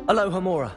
Aloha Mora.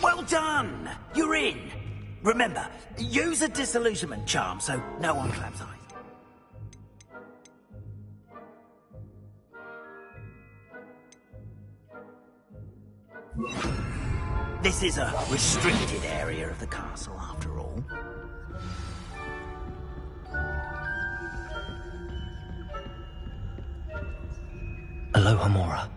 Well done! You're in! Remember, use a disillusionment charm so no one claps eyes. This is a restricted area of the castle, after all. Aloha Mora.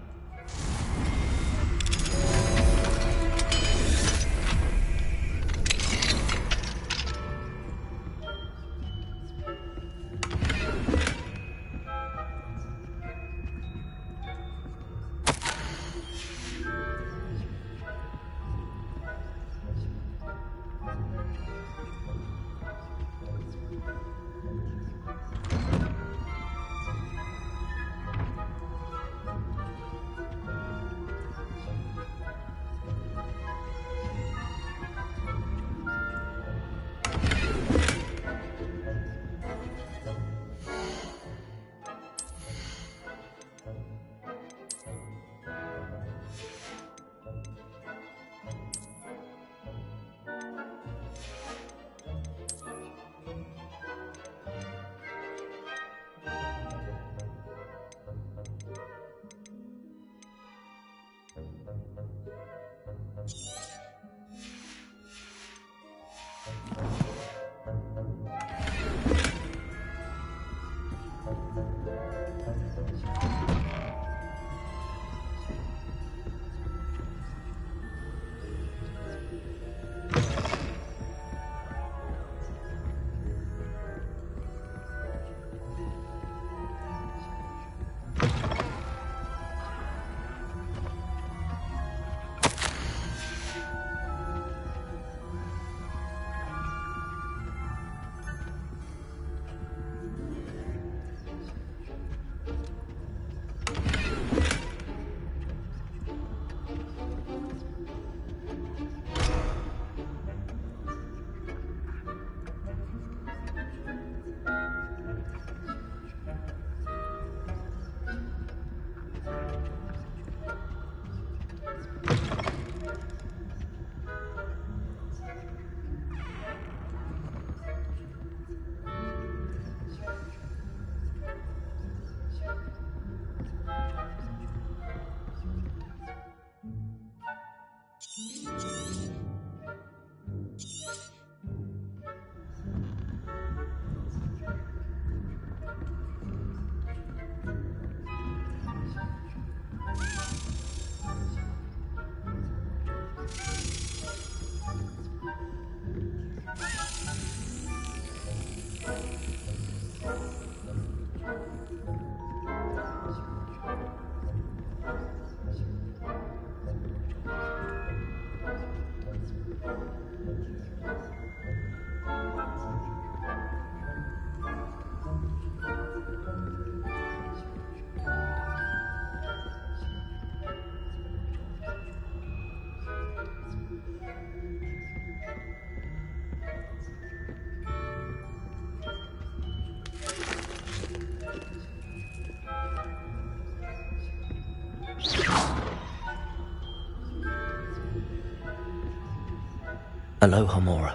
Aloha Mora.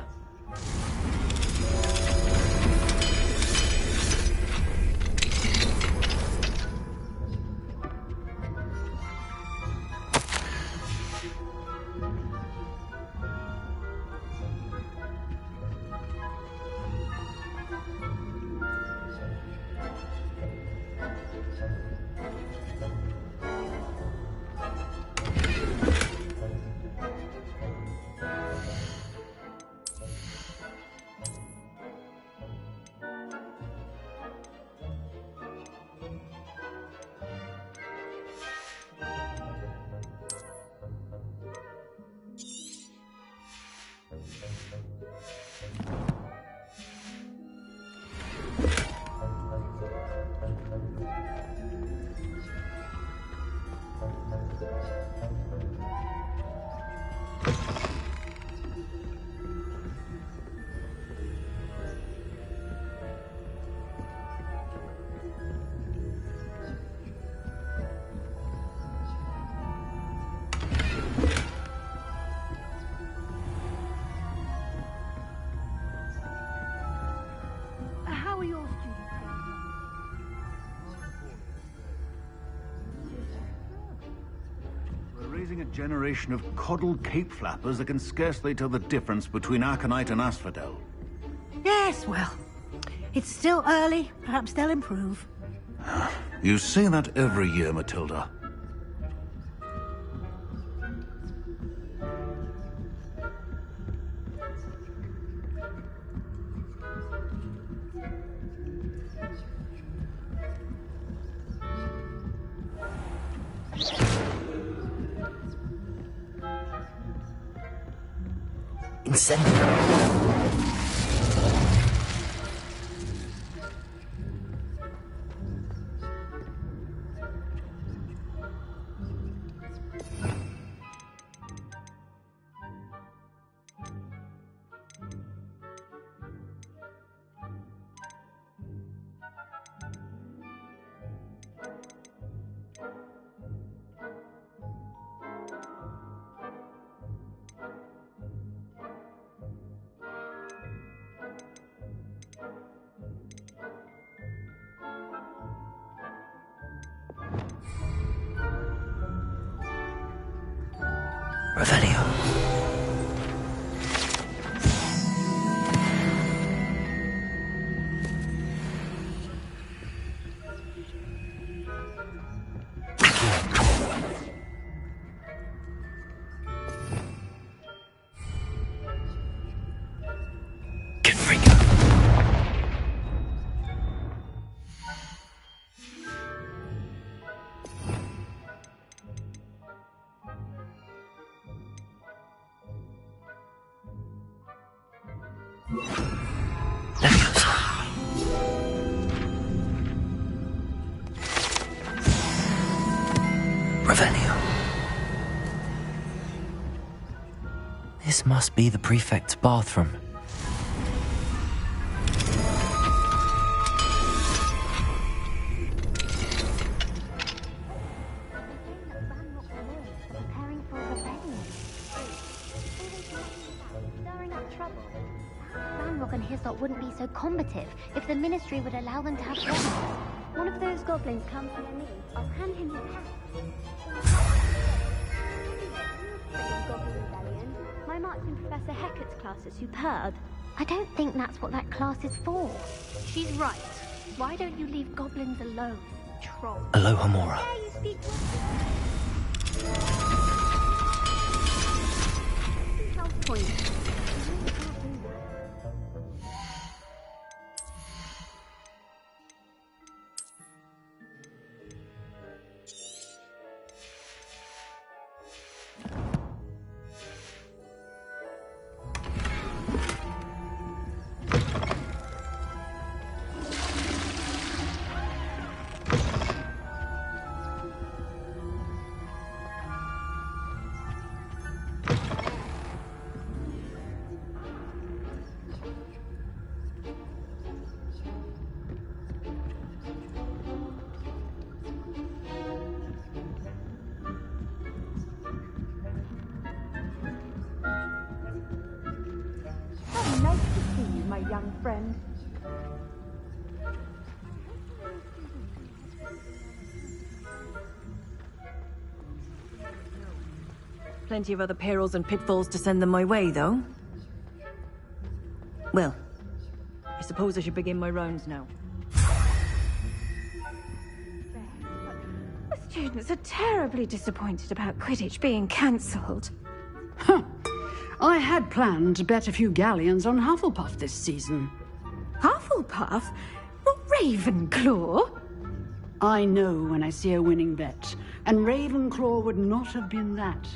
How are your students? We're raising a generation of coddled cape flappers that can scarcely tell the difference between Aconite and Asphodel. Yes, well, it's still early. Perhaps they'll improve. You say that every year, Matilda. Incendiary. Revelio. Confringo. Leviosa. Revelio. This must be the prefect's bathroom. Preparing for a rebellion. Stirring up trouble. Ranrock and Hislop wouldn't be so combative if the Ministry would allow them to have weapons. One of those goblins comes near me. I'll hand him his hat. Goblin Rebellion. My marching Professor Hecat's class is superb. I don't think that's what that class is for. She's right. Why don't you leave goblins alone, troll? Aloha Mora. There you speak. Health point. Nice to see you, my young friend. Plenty of other perils and pitfalls to send them my way, though. Well, I suppose I should begin my rounds now. The students are terribly disappointed about Quidditch being cancelled. Huh. I had planned to bet a few galleons on Hufflepuff this season. Hufflepuff? Well, Ravenclaw? I know when I see a winning bet, and Ravenclaw would not have been that.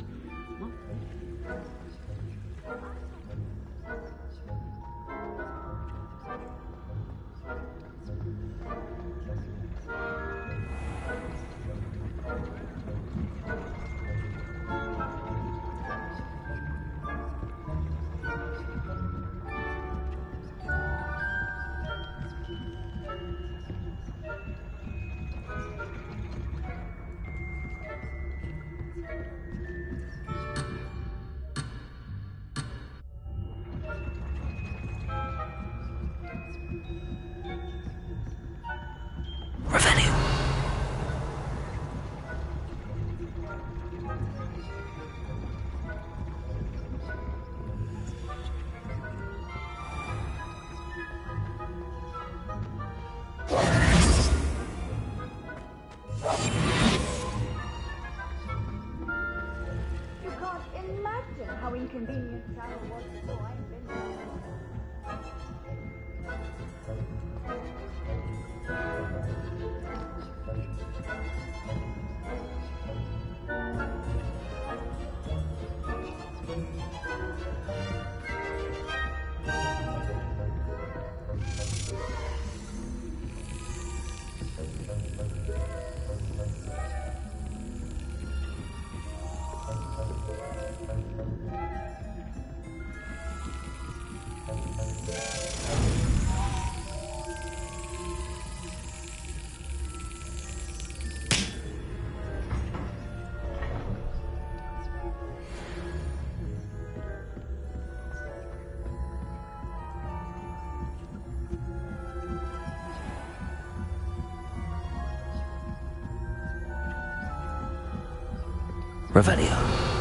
imagine how inconvenient travel was before I've been there. Revelio.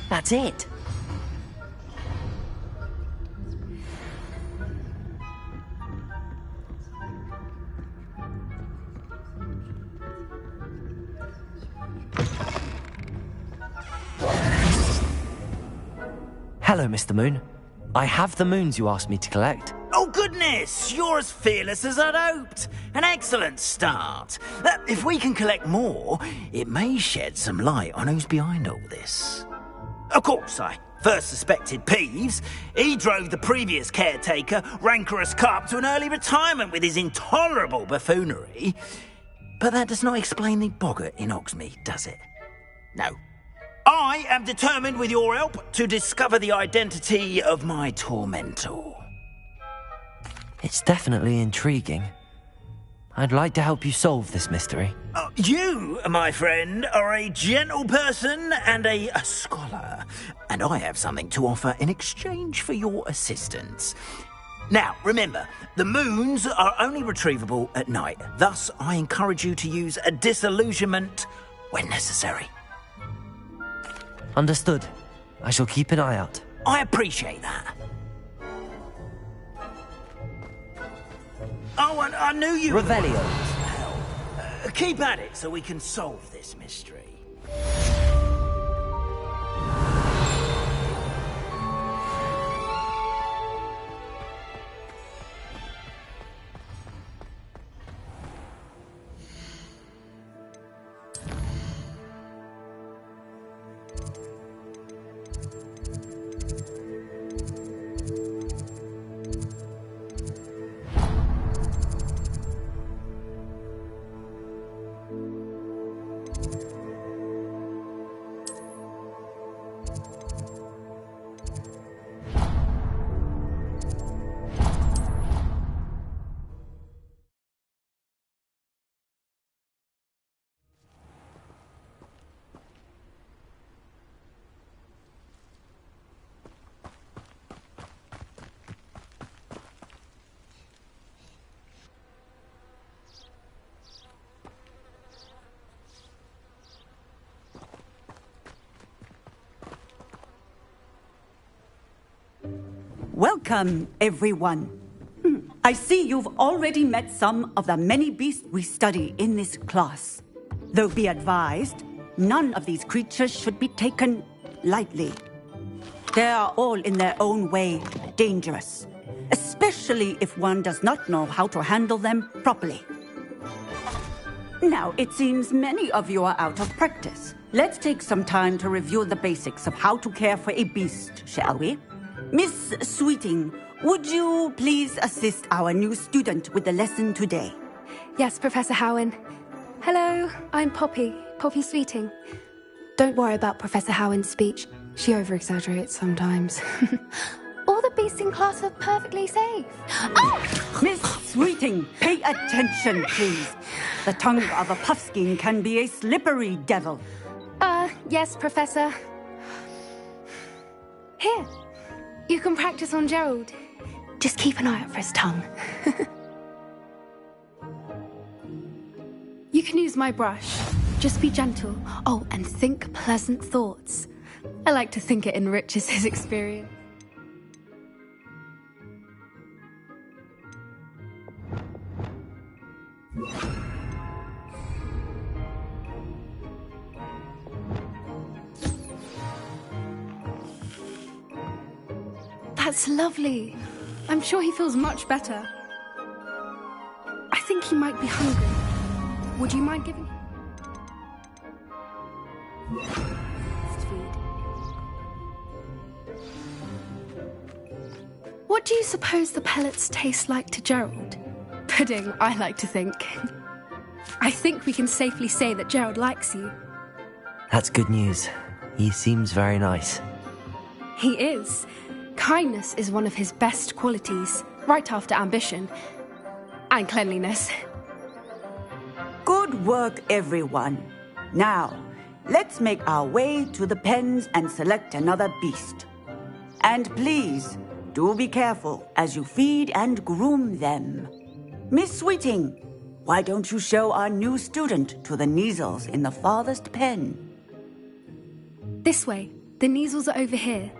That's it. Hello, Mr. Moon. I have the moons you asked me to collect. Oh, goodness! You're as fearless as I'd hoped. An excellent start. If we can collect more, it may shed some light on who's behind all this. Of course, I first suspected Peeves. He drove the previous caretaker, Rancorous Carp, to an early retirement with his intolerable buffoonery. But that does not explain the boggart in Hogsmeade, does it? No. I am determined, with your help, to discover the identity of my tormentor. It's definitely intriguing. I'd like to help you solve this mystery. You, my friend, are a gentle person and a scholar, and I have something to offer in exchange for your assistance. Now, remember, the moons are only retrievable at night. Thus, I encourage you to use a disillusionment when necessary. Understood. I shall keep an eye out. I appreciate that. Oh, and I knew you... Revelio. Keep at it so we can solve this mystery. Welcome, everyone. I see you've already met some of the many beasts we study in this class. Though be advised, none of these creatures should be taken lightly. They are all in their own way dangerous, especially if one does not know how to handle them properly. Now, it seems many of you are out of practice. Let's take some time to review the basics of how to care for a beast, shall we? Miss Sweeting, would you please assist our new student with the lesson today? Yes, Professor Howen. Hello, I'm Poppy Sweeting. Don't worry about Professor Howen's speech. She over-exaggerates sometimes. All the beasts in class are perfectly safe. Oh! Miss Sweeting, pay attention, please. The tongue of a puffskein can be a slippery devil. Yes, Professor. Here, you can practice on Gerald. Just keep an eye out for his tongue. You can use my brush. Just be gentle. Oh, and think pleasant thoughts. I like to think it enriches his experience. That's lovely. I'm sure he feels much better. I think he might be hungry. Would you mind giving him? What do you suppose the pellets taste like to Gerald? Pudding, I like to think. I think we can safely say that Gerald likes you. That's good news. He seems very nice. He is. Kindness is one of his best qualities, right after ambition. And cleanliness. Good work, everyone. Now, let's make our way to the pens and select another beast. And please, do be careful as you feed and groom them. Miss Sweeting, why don't you show our new student to the Neasels in the farthest pen? This way. The Neasels are over here.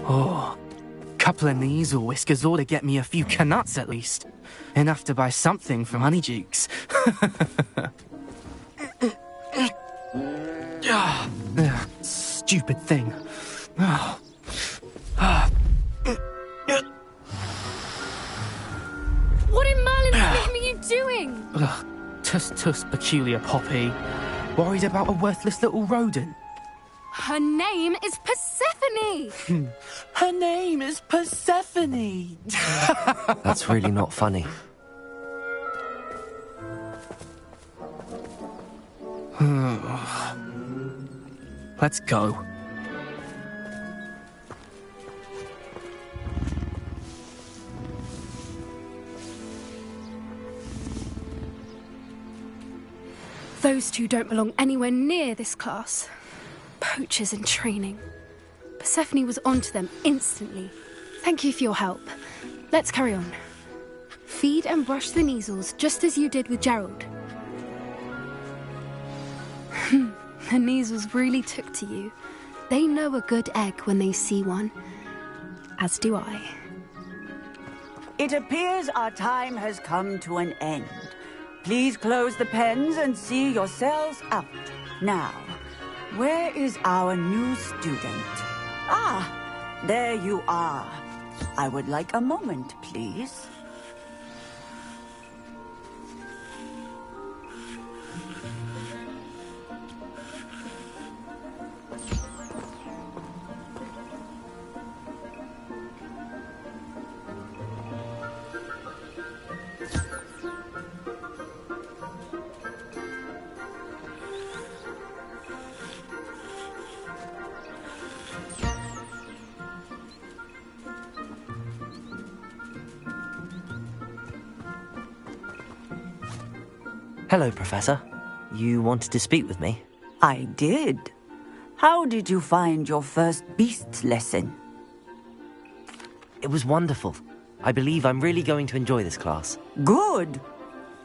Oh, couple of Neasel whiskers ought to get me a few canuts at least. Enough to buy something from Honeydukes. Stupid thing. What in Merlin's name are you doing? Tuss, peculiar Poppy. Worried about a worthless little rodent. Her name is Persephone! Her name is Persephone! That's really not funny. Let's go. Those two don't belong anywhere near this class. Poachers in training. Persephone was onto them instantly. Thank you for your help. Let's carry on. Feed and brush the Neasels just as you did with Gerald. The Neasels really took to you. They know a good egg when they see one. As do I. It appears our time has come to an end. Please close the pens and see yourselves out. Now, where is our new student? Ah, there you are. I would like a moment, please. Hello, Professor. You wanted to speak with me? I did. How did you find your first beasts lesson? It was wonderful. I believe I'm really going to enjoy this class. Good.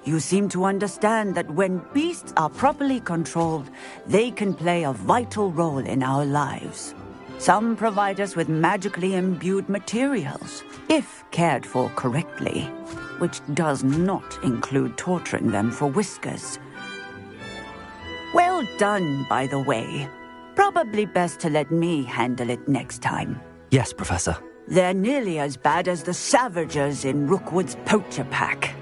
You seem to understand that when beasts are properly controlled, they can play a vital role in our lives. Some provide us with magically imbued materials, if cared for correctly, which does not include torturing them for whiskers. Well done, by the way. Probably best to let me handle it next time. Yes, Professor. They're nearly as bad as the Savagers in Rookwood's poacher pack.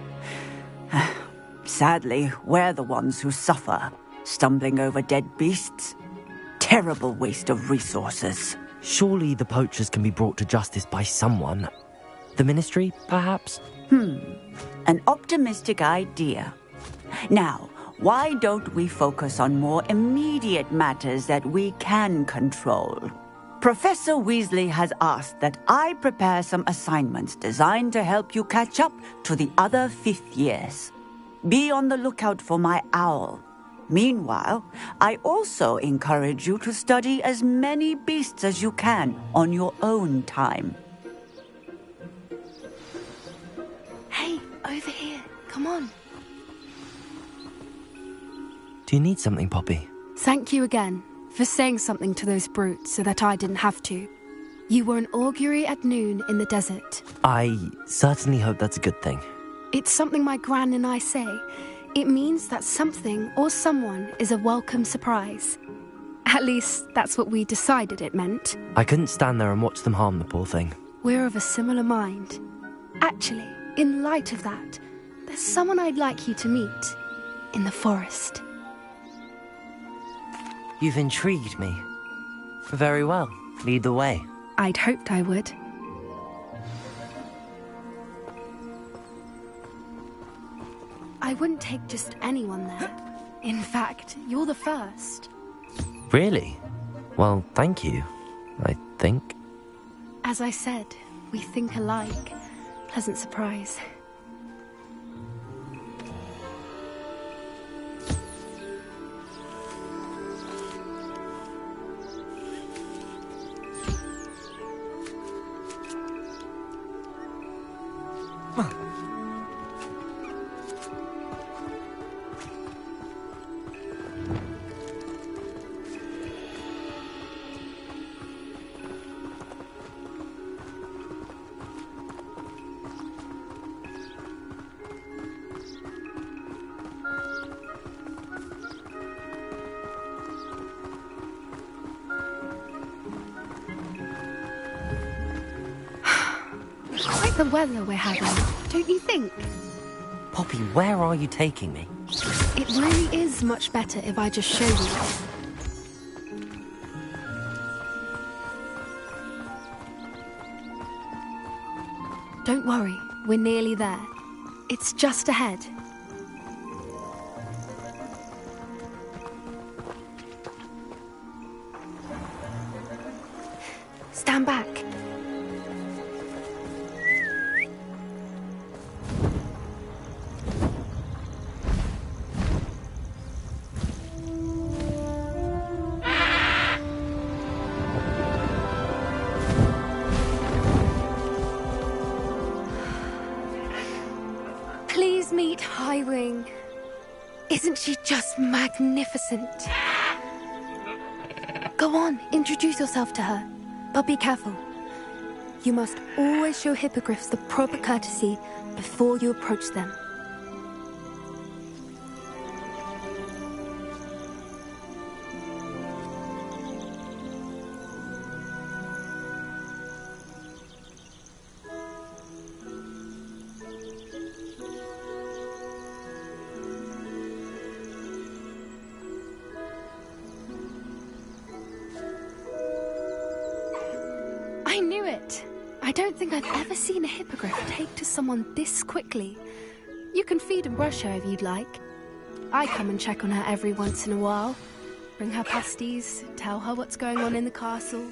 Sadly, we're the ones who suffer, stumbling over dead beasts. terrible waste of resources. Surely the poachers can be brought to justice by someone. The Ministry, perhaps? An optimistic idea. Now, why don't we focus on more immediate matters that we can control? Professor Weasley has asked that I prepare some assignments designed to help you catch up to the other fifth years. Be on the lookout for my owl. Meanwhile, I also encourage you to study as many beasts as you can on your own time. Hey, over here. Come on. Do you need something, Poppy? Thank you again for saying something to those brutes so that I didn't have to. You were an augury at noon in the desert. I certainly hope that's a good thing. It's something my gran and I say. It means that something or someone is a welcome surprise. At least, that's what we decided it meant. I couldn't stand there and watch them harm the poor thing. We're of a similar mind. Actually, in light of that, there's someone I'd like you to meet in the forest. You've intrigued me. Very well. Lead the way. I'd hoped I would. I wouldn't take just anyone there. In fact, you're the first. Really? Well, thank you, I think. As I said, we think alike. Pleasant surprise. Quite the weather we're having, don't you think? Poppy, where are you taking me? It really is much better if I just show you. Don't worry, we're nearly there. It's just ahead. Stand back. Please meet Highwing. Isn't she just magnificent? Go on, introduce yourself to her. But be careful. You must always show hippogriffs the proper courtesy before you approach them. I knew it! I don't think I've ever seen a hippogriff take to someone this quickly. You can feed and brush her if you'd like. I come and check on her every once in a while. Bring her pasties, tell her what's going on in the castle.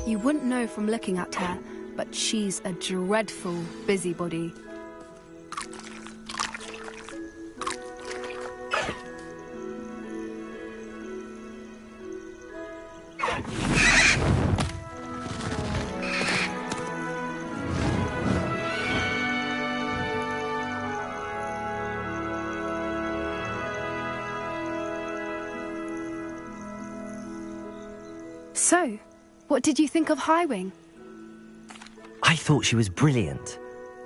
You wouldn't know from looking at her, but she's a dreadful busybody. So, what did you think of Highwing? I thought she was brilliant.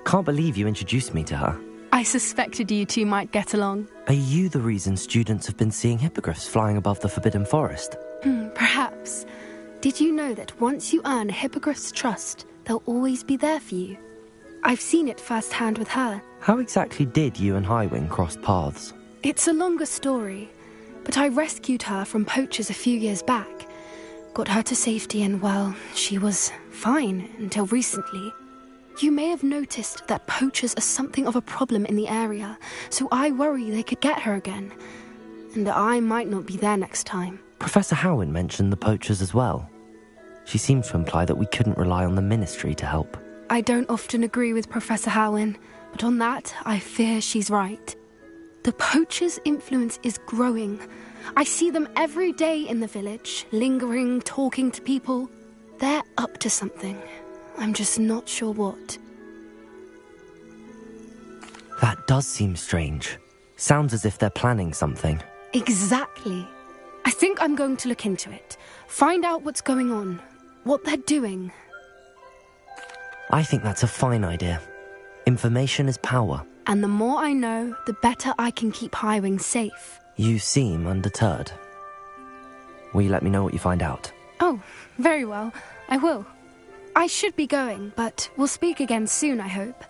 Can't believe you introduced me to her. I suspected you two might get along. Are you the reason students have been seeing hippogriffs flying above the Forbidden Forest? Perhaps. Did you know that once you earn a hippogriff's trust, they'll always be there for you? I've seen it firsthand with her. How exactly did you and Highwing cross paths? It's a longer story, but I rescued her from poachers a few years back. got her to safety and, well, she was fine until recently. You may have noticed that poachers are something of a problem in the area, so I worry they could get her again. And I might not be there next time. Professor Howin mentioned the poachers as well. She seemed to imply that we couldn't rely on the Ministry to help. I don't often agree with Professor Howin, but on that, I fear she's right. The poachers' influence is growing. I see them every day in the village, lingering, talking to people. They're up to something. I'm just not sure what. That does seem strange. Sounds as if they're planning something. Exactly. I think I'm going to look into it. Find out what's going on. What they're doing. I think that's a fine idea. Information is power. And the more I know, the better I can keep Highwing safe. You seem undeterred. Will you let me know what you find out? Oh, very well. I will. I should be going, but we'll speak again soon, I hope.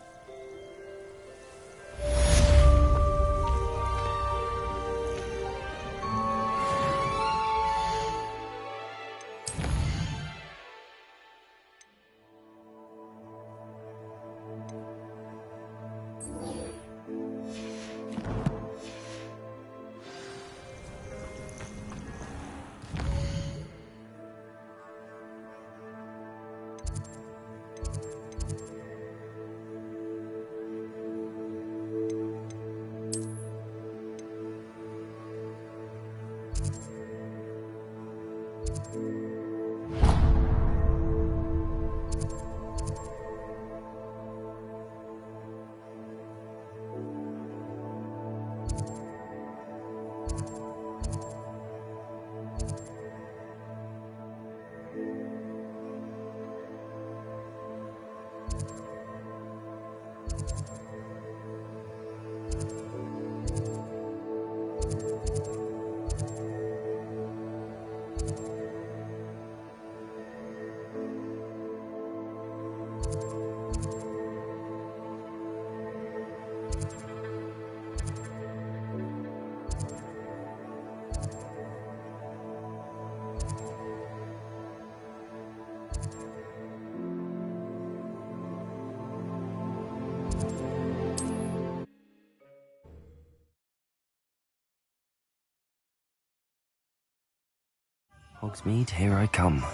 Hogsmeade, here I come.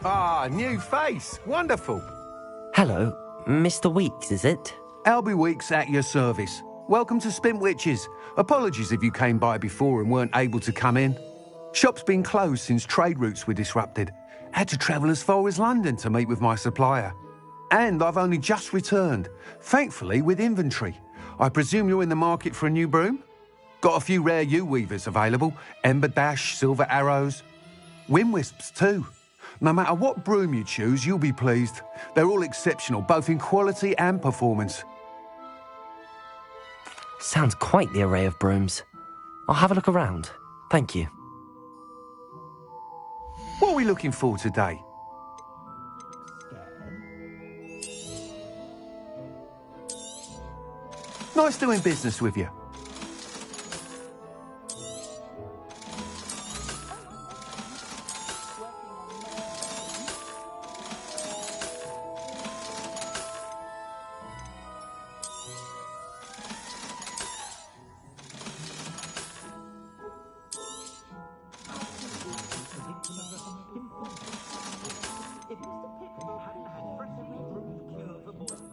Ah, new face. Wonderful. Hello, Mr. Weeks, is it? Albie Weeks at your service. Welcome to Spintwitches. Apologies if you came by before and weren't able to come in. Shop's been closed since trade routes were disrupted. Had to travel as far as London to meet with my supplier. And I've only just returned, thankfully with inventory. I presume you're in the market for a new broom? Got a few rare yew-weavers available. Ember Dash, Silver Arrows. Wind Wisps too. No matter what broom you choose, you'll be pleased. They're all exceptional, both in quality and performance. Sounds quite the array of brooms. I'll have a look around. Thank you. What are we looking for today? Nice doing business with you.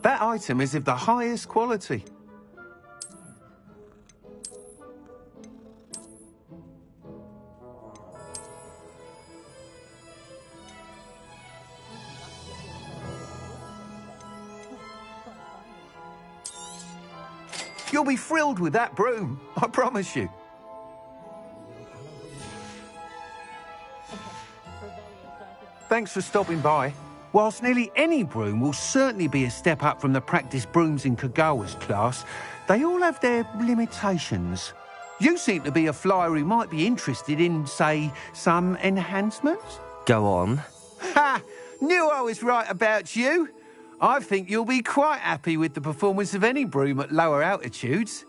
That item is of the highest quality. You'll be thrilled with that broom, I promise you. Thanks for stopping by. Whilst nearly any broom will certainly be a step up from the practice brooms in Kagawa's class, they all have their limitations. You seem to be a flyer who might be interested in, say, some enhancements? Go on. Ha! Knew I was right about you. I think you'll be quite happy with the performance of any broom at lower altitudes.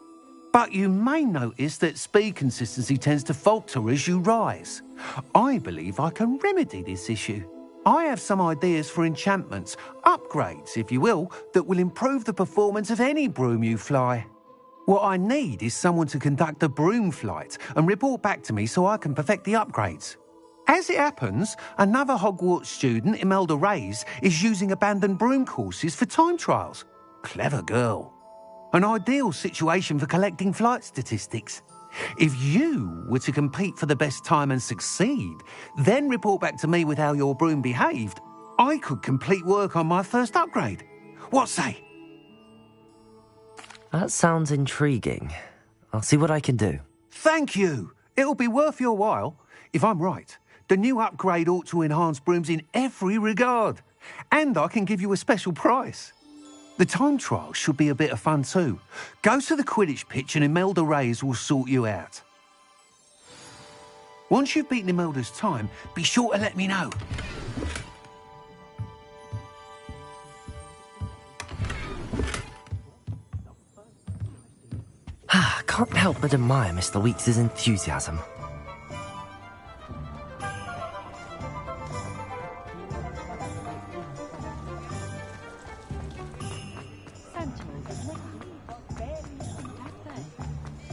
But you may notice that speed consistency tends to falter as you rise. I believe I can remedy this issue. I have some ideas for enchantments, upgrades, if you will, that will improve the performance of any broom you fly. What I need is someone to conduct a broom flight and report back to me so I can perfect the upgrades. As it happens, another Hogwarts student, Imelda Reyes, is using abandoned broom courses for time trials. Clever girl. An ideal situation for collecting flight statistics. If you were to compete for the best time and succeed, then report back to me with how your broom behaved, I could complete work on my first upgrade. What say? That sounds intriguing. I'll see what I can do. Thank you. It'll be worth your while. If I'm right, the new upgrade ought to enhance brooms in every regard. And I can give you a special price. The time trial should be a bit of fun too. Go to the Quidditch pitch and Imelda Reyes will sort you out. Once you've beaten Imelda's time, be sure to let me know. Can't help but admire Mr. Weeks' enthusiasm.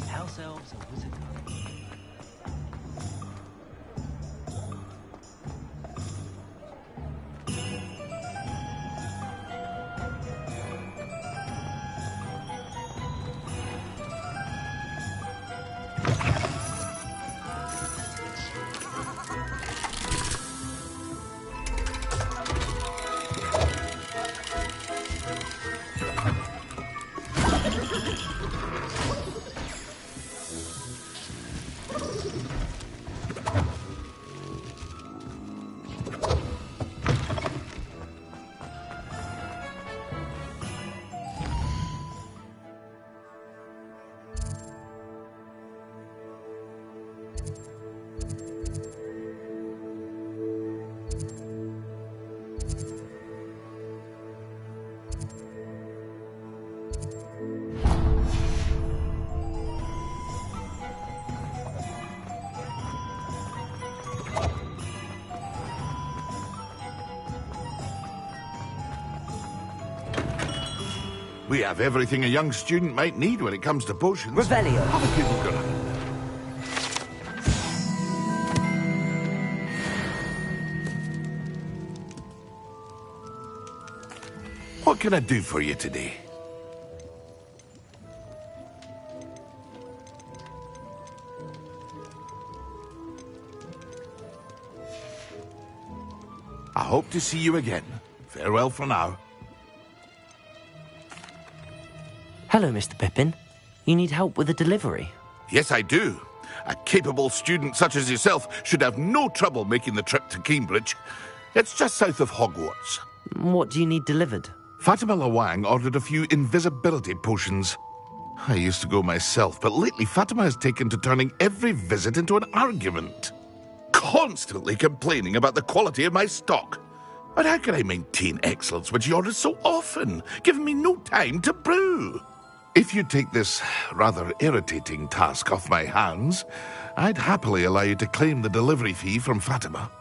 House elves and wizard. We have everything a young student might need when it comes to potions. Revelio. Other people gonna... What can I do for you today? I hope to see you again. Farewell for now. Hello, Mr. Pippin. You need help with a delivery? Yes, I do. A capable student such as yourself should have no trouble making the trip to Cambridge. It's just south of Hogwarts. What do you need delivered? Fatima Lawang ordered a few invisibility potions. I used to go myself, but lately Fatima has taken to turning every visit into an argument. Constantly complaining about the quality of my stock. But how can I maintain excellence when she orders so often, giving me no time to brew? If you take this rather irritating task off my hands, I'd happily allow you to claim the delivery fee from Fatima.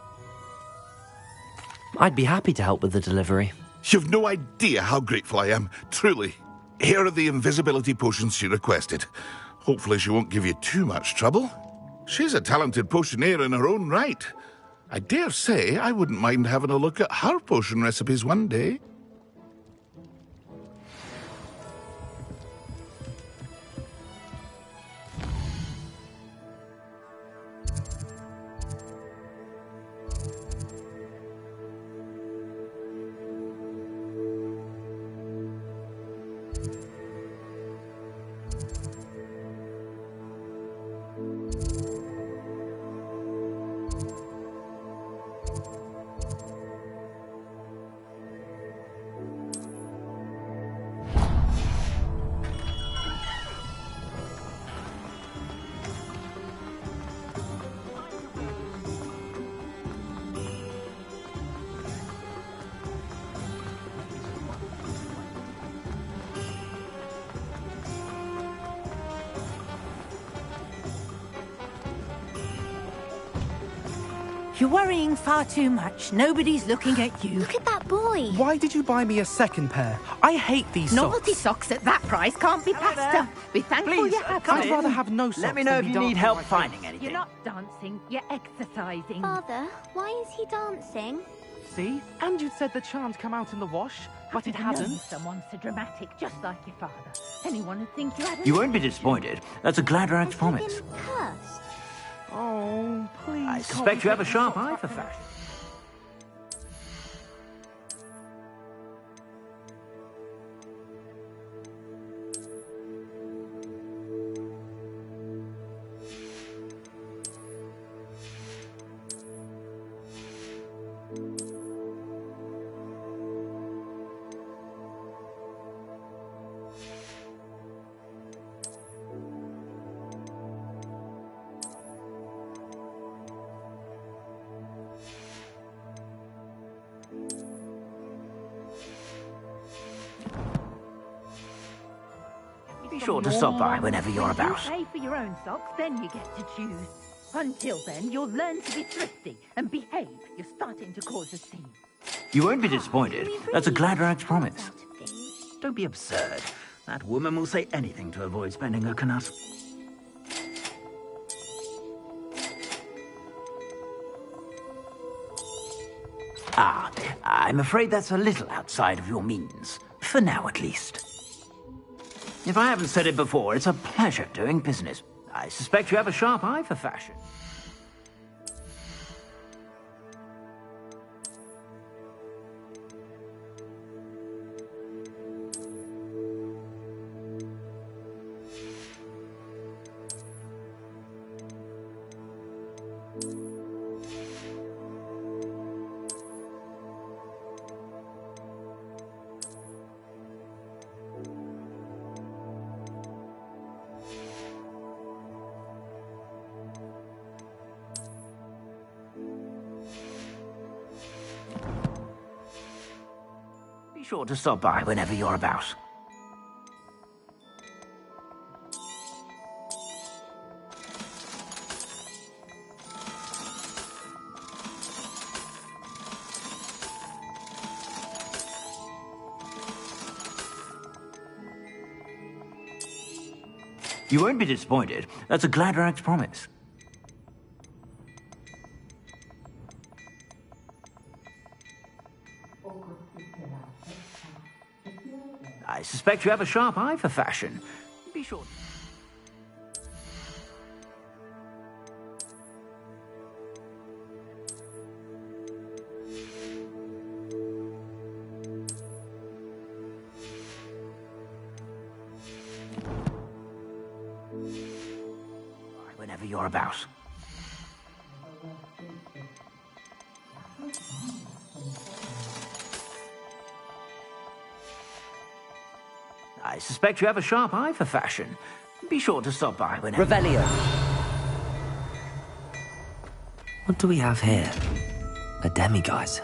I'd be happy to help with the delivery. You've no idea how grateful I am, truly. Here are the invisibility potions she requested. Hopefully she won't give you too much trouble. She's a talented potioneer in her own right. I dare say I wouldn't mind having a look at her potion recipes one day. You're worrying far too much. Nobody's looking at you. Look at that boy. Why did you buy me a second pair? I hate these Novelty socks. socks at that price can't be passed up. Be thankful Please, you have come I'd in. rather have no socks. Let me know than if be you dancing need help my face. finding anything. You're not dancing, you're exercising. Father, why is he dancing? See? And you'd said the charm'd come out in the wash, but it hasn't. Someone so dramatic, just like your father. Anyone would think you had You won't be disappointed. That's a Gladrax promise. Cursed. Oh, please. I suspect you have a sharp eye for fashion. Be sure to stop by whenever you're about. You pay for your own socks, then you get to choose. Until then, you'll learn to be thrifty and behave. You're starting to cause a scene. You won't be disappointed. That's a Gladrax promise. Don't be absurd. That woman will say anything to avoid spending her knut. Ah, I'm afraid that's a little outside of your means. For now, at least. If I haven't said it before, it's a pleasure doing business. I suspect you have a sharp eye for fashion. Be sure to stop by whenever you're about. You won't be disappointed. That's a Gladrax promise. I suspect you have a sharp eye for fashion. Be sure. Whenever you're about. I suspect you have a sharp eye for fashion. Be sure to stop by whenever... Revelio. What do we have here? A demiguise.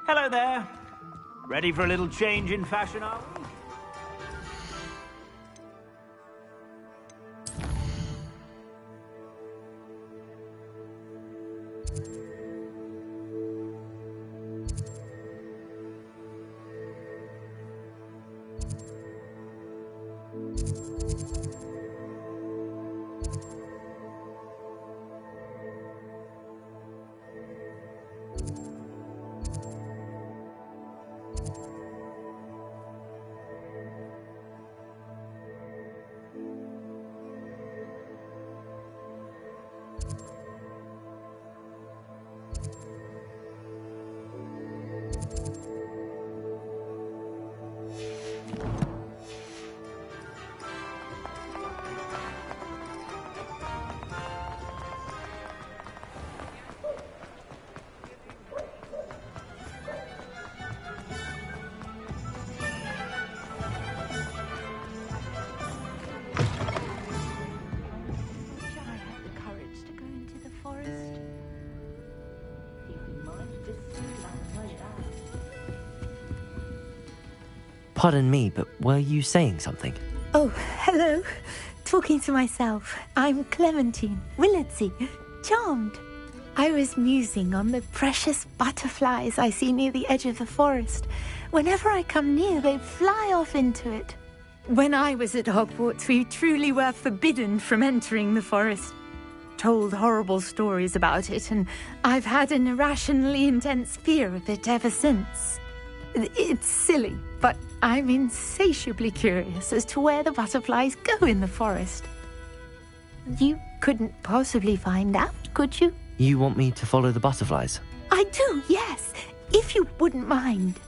Hello there. Ready for a little change in fashion, are we? Pardon me, but were you saying something? Oh, hello. Talking to myself. I'm Clementine Willardsey. Charmed. I was musing on the precious butterflies I see near the edge of the forest. Whenever I come near, they fly off into it. When I was at Hogwarts, we truly were forbidden from entering the forest. Told horrible stories about it, and I've had an irrationally intense fear of it ever since. It's silly, but I'm insatiably curious as to where the butterflies go in the forest. You couldn't possibly find out, could you? You want me to follow the butterflies? I do, yes, if you wouldn't mind.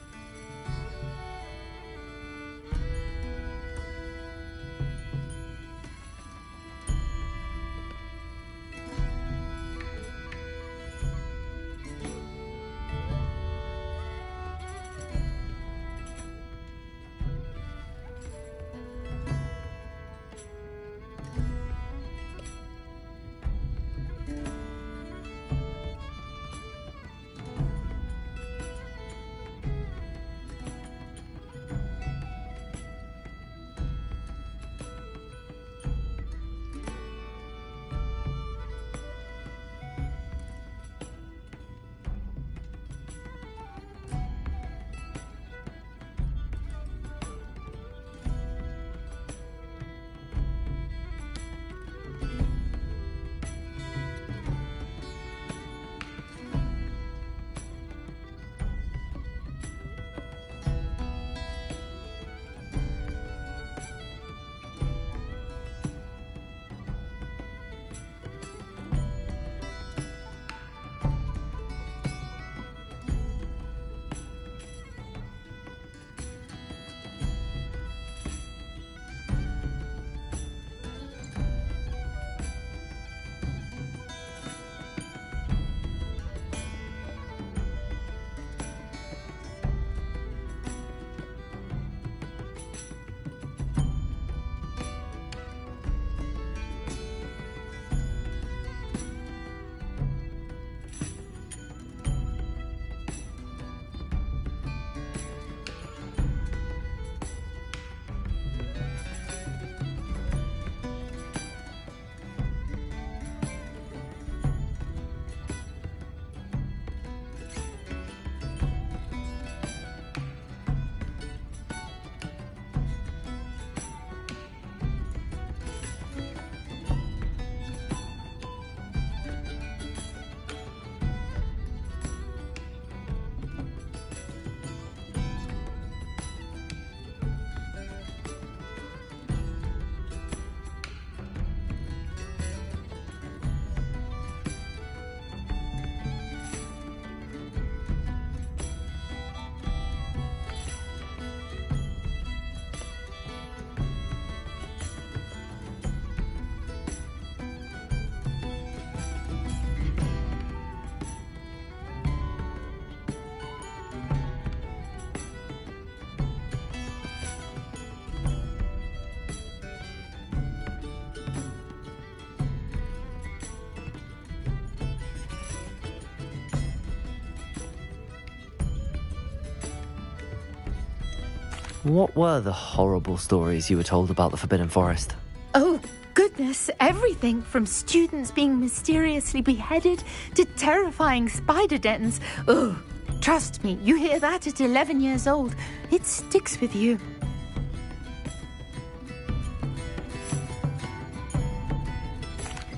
What were the horrible stories you were told about the Forbidden Forest? Oh, goodness, everything from students being mysteriously beheaded to terrifying spider dens. Oh, trust me, you hear that at 11 years old. It sticks with you.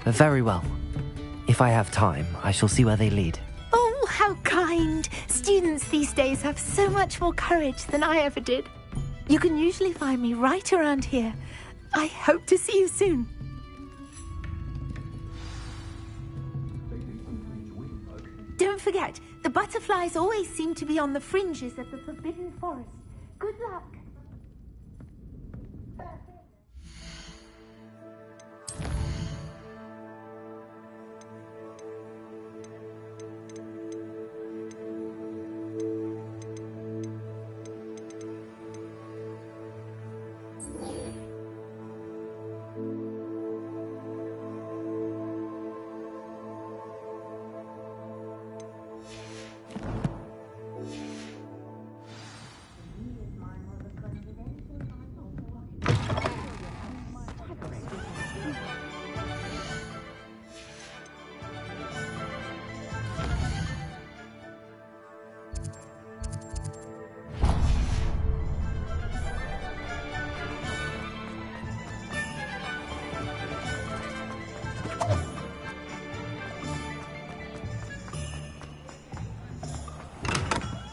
Very well. If I have time, I shall see where they lead. Oh, how kind. Students these days have so much more courage than I ever did. You can usually find me right around here. I hope to see you soon. Don't forget, the butterflies always seem to be on the fringes of the Forbidden Forest. Good luck.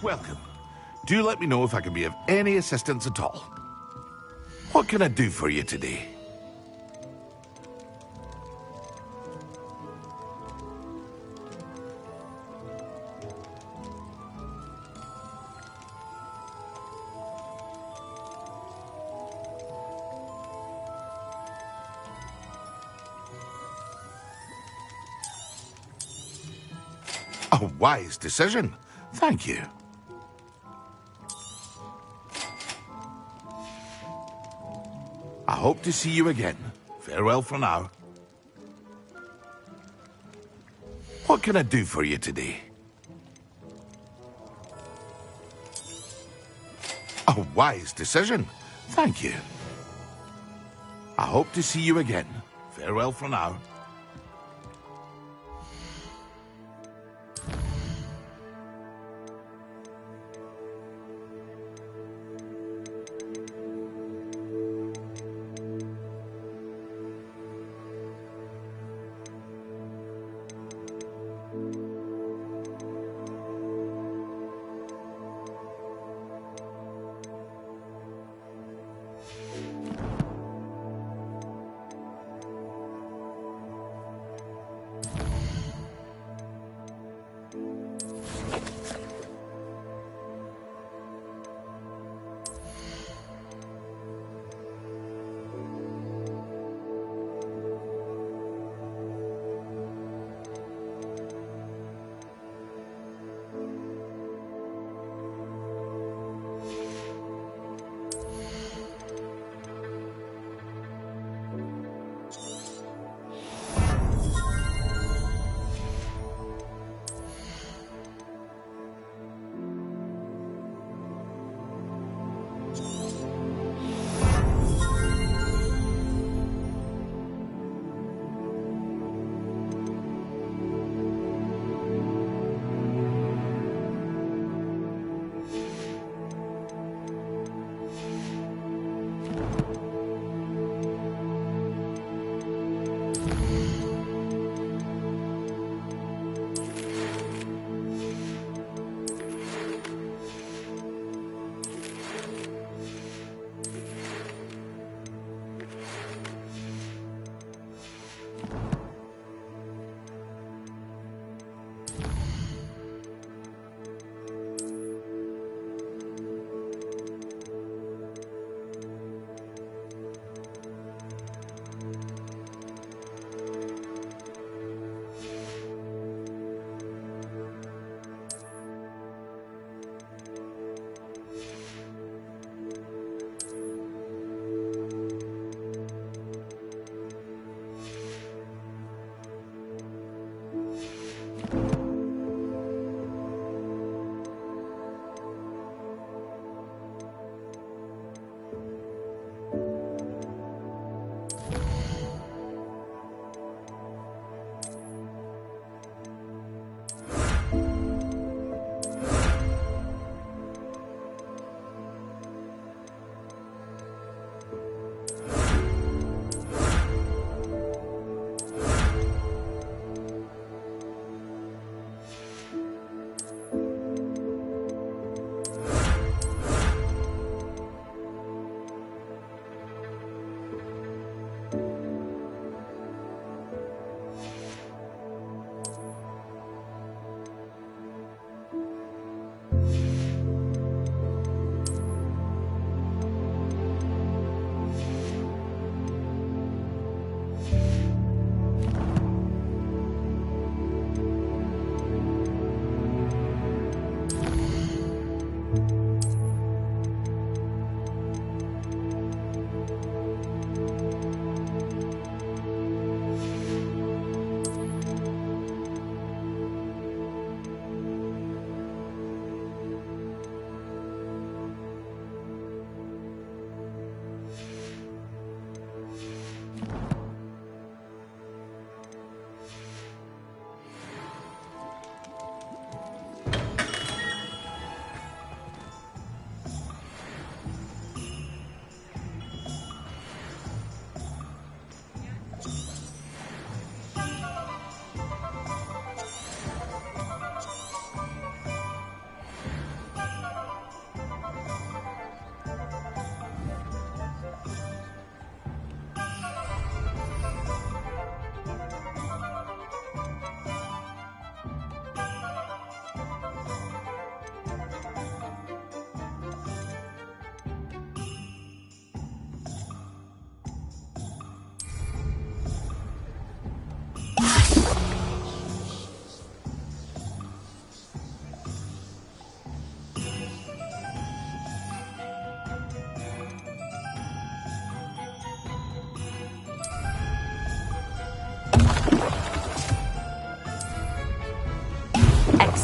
Welcome. Do let me know if I can be of any assistance at all. What can I do for you today? A wise decision. Thank you. I hope to see you again. Farewell for now. What can I do for you today? A wise decision. Thank you. I hope to see you again. Farewell for now.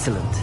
Excellent.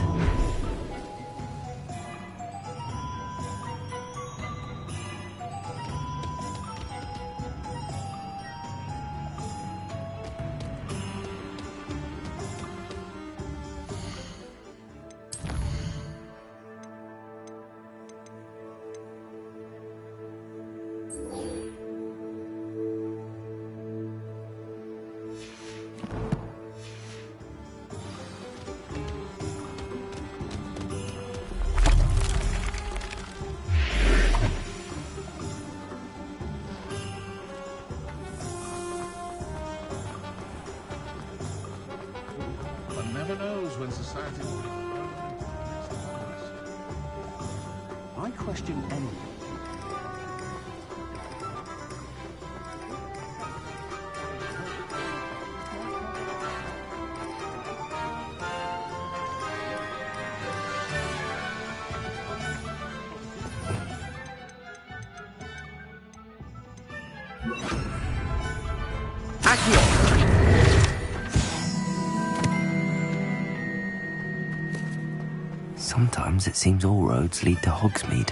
One never knows when society will be. I question anyone. Sometimes it seems all roads lead to Hogsmeade.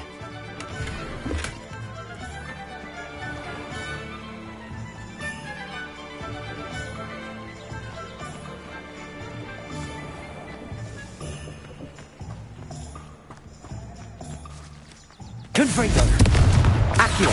Confringo! Accio!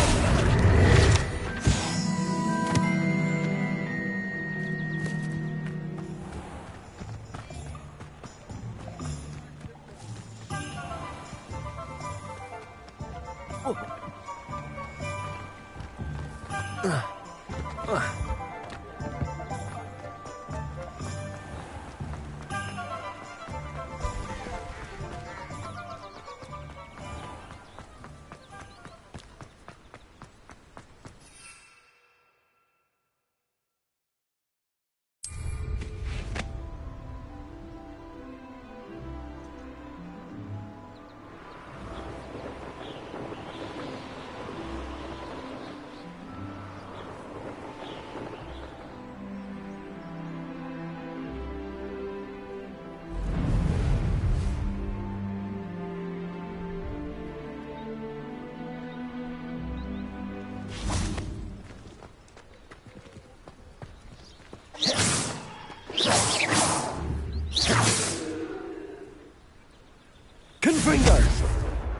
Confringo!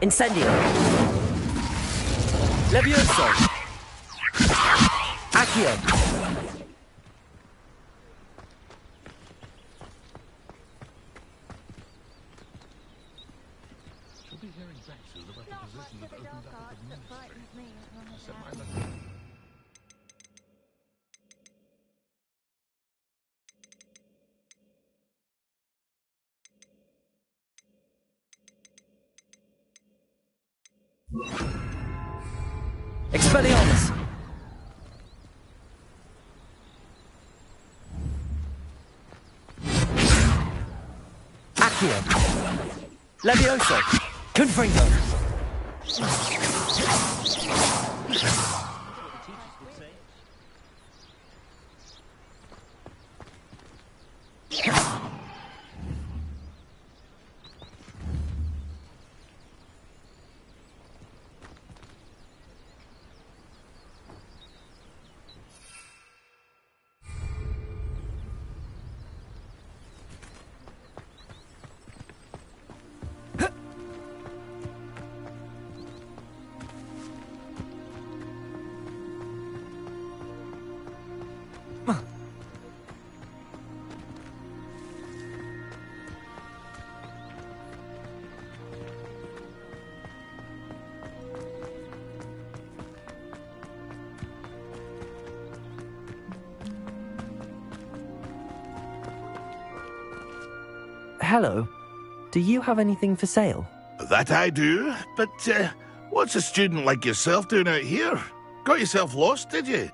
Incendio! Levioso! Accio! She'll be hearing back soon about the position that opened up at the ministry. Set my luck. Expelliarmus! Accio! Levioso! Confringo! Hello. Do you have anything for sale? That I do, but what's a student like yourself doing out here? Got yourself lost, did you?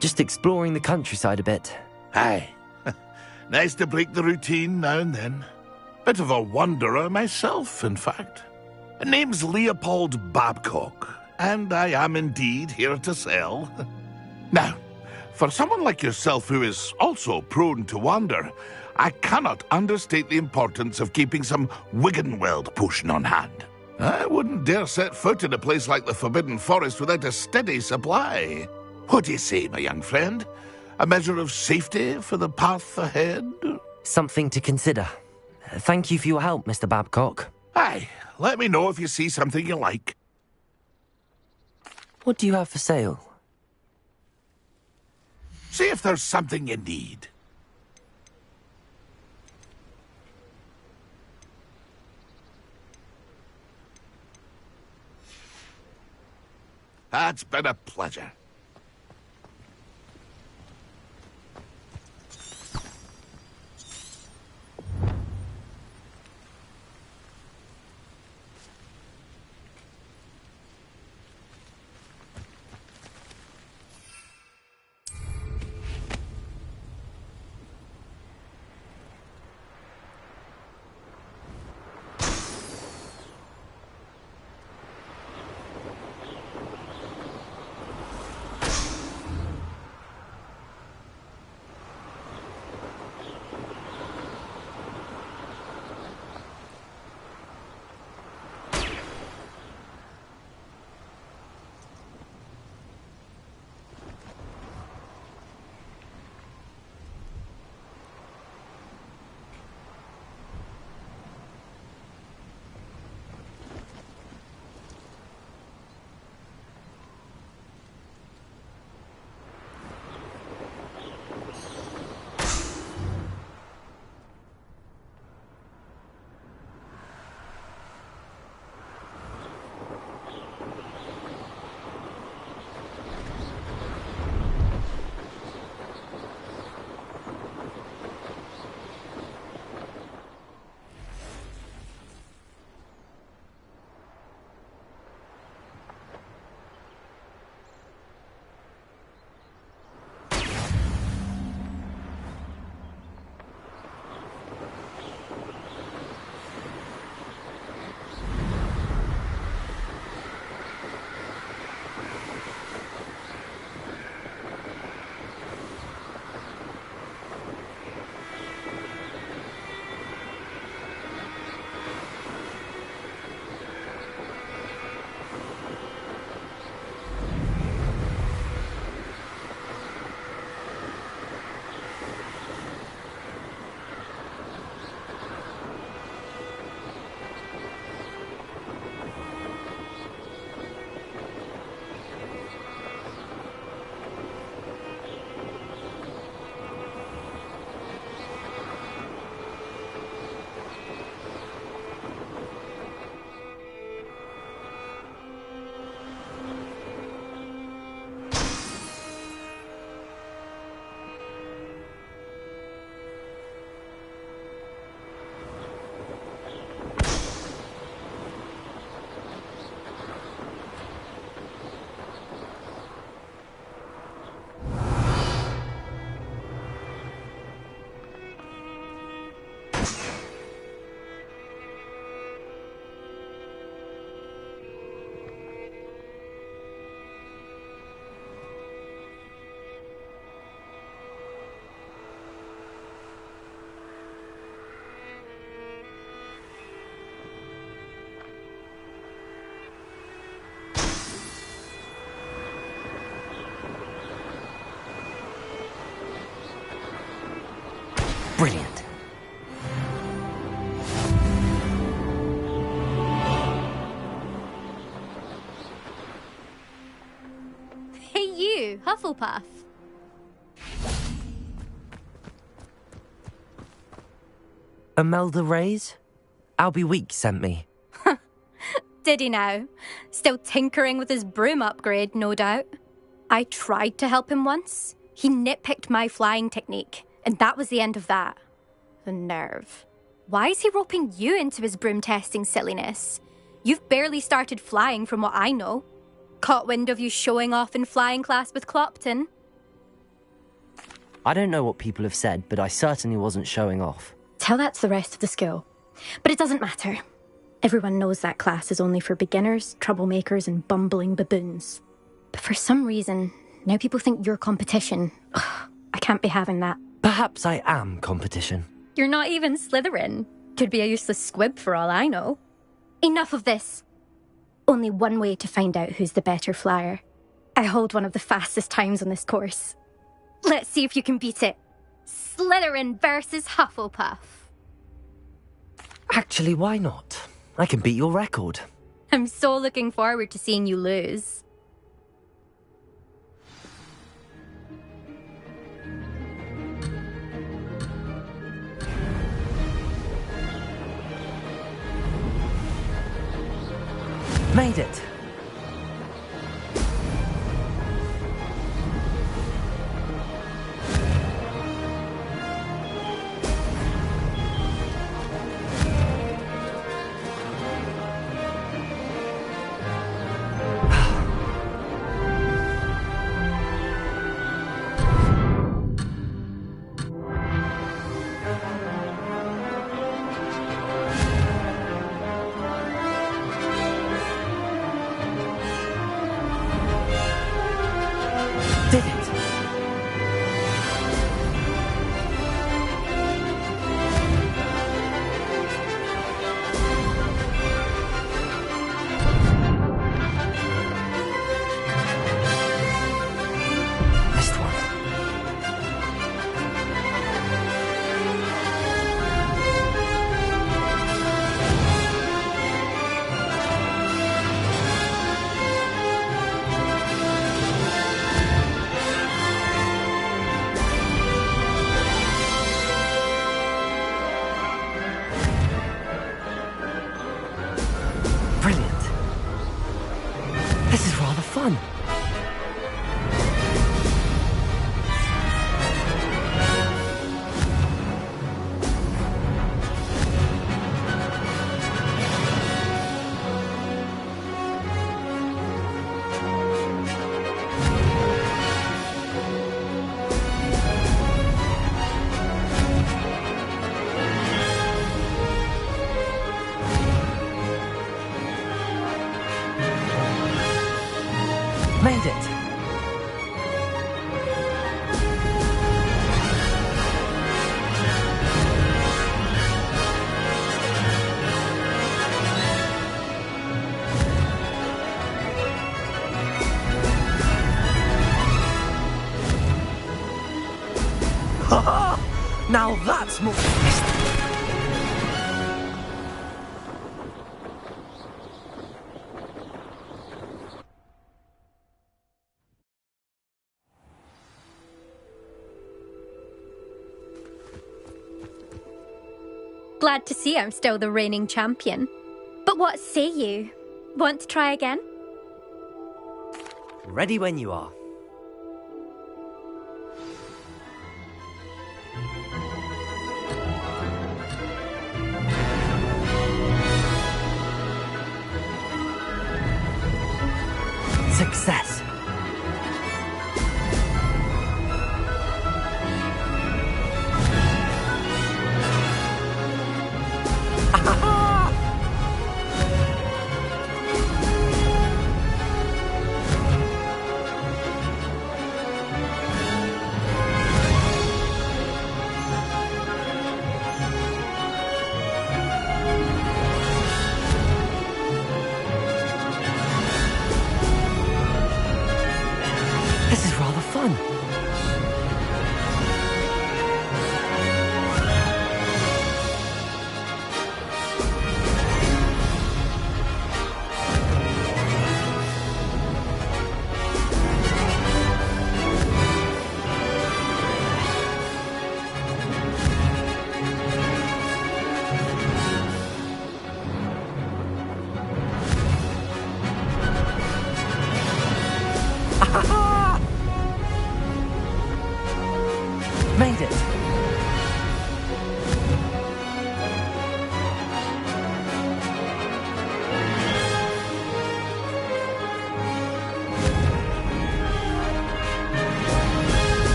Just exploring the countryside a bit. Aye. Nice to break the routine now and then. Bit of a wanderer myself, in fact. Name's Leopold Babcock, and I am indeed here to sell. Now, For someone like yourself who is also prone to wander, I cannot understate the importance of keeping some Wiggenweld potion on hand. I wouldn't dare set foot in a place like the Forbidden Forest without a steady supply. What do you say, my young friend? A measure of safety for the path ahead? Something to consider. Thank you for your help, Mr. Babcock. Aye, let me know if you see something you like. What do you have for sale? See if there's something you need. That's been a pleasure. Brilliant. Hey you, Hufflepuff. Imelda Reyes? Albie Week sent me. Did he now? Still tinkering with his broom upgrade, no doubt. I tried to help him once. He nitpicked my flying technique, and that was the end of that. The nerve. Why is he roping you into his broom testing silliness? You've barely started flying from what I know. Caught wind of you showing off in flying class with Clopton. I don't know what people have said, but I certainly wasn't showing off. Tell that to the rest of the school. But it doesn't matter. Everyone knows that class is only for beginners, troublemakers, and bumbling baboons. But for some reason, Now people think you're competition. Ugh, I can't be having that. Perhaps I am competition. You're not even Slytherin. Could be a useless squib for all I know. Enough of this. Only one way to find out who's the better flyer. I hold one of the fastest times on this course. Let's see if you can beat it. Slytherin versus Hufflepuff. Actually, why not? I can beat your record. I'm so looking forward to seeing you lose. Made it. Did it! Missed one. Brilliant. This is rather fun. Made it. Ha ha! Now that's more. Glad to see I'm still the reigning champion. But what say you? Want to try again? Ready when you are. Success.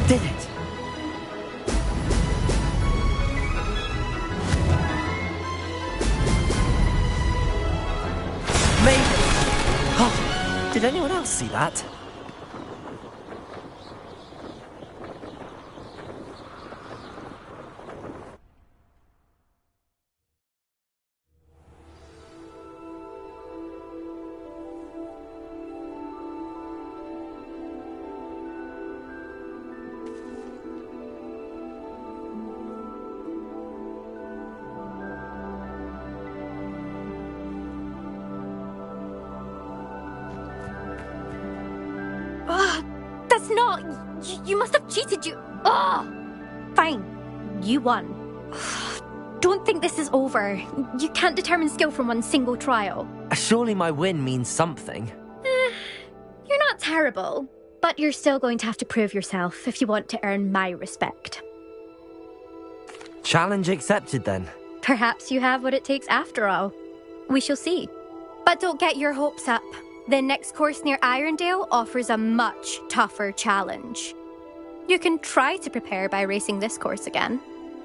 did it! Made it! Oh, did anyone else see that? That's not... You must have cheated, you... Ugh! Fine. You won. Don't think this is over. You can't determine skill from one single trial. Surely my win means something. You're not terrible, but you're still going to have to prove yourself if you want to earn my respect. Challenge accepted, then. Perhaps you have what it takes after all. We shall see. But don't get your hopes up. The next course near Irondale offers a much tougher challenge. You can try to prepare by racing this course again.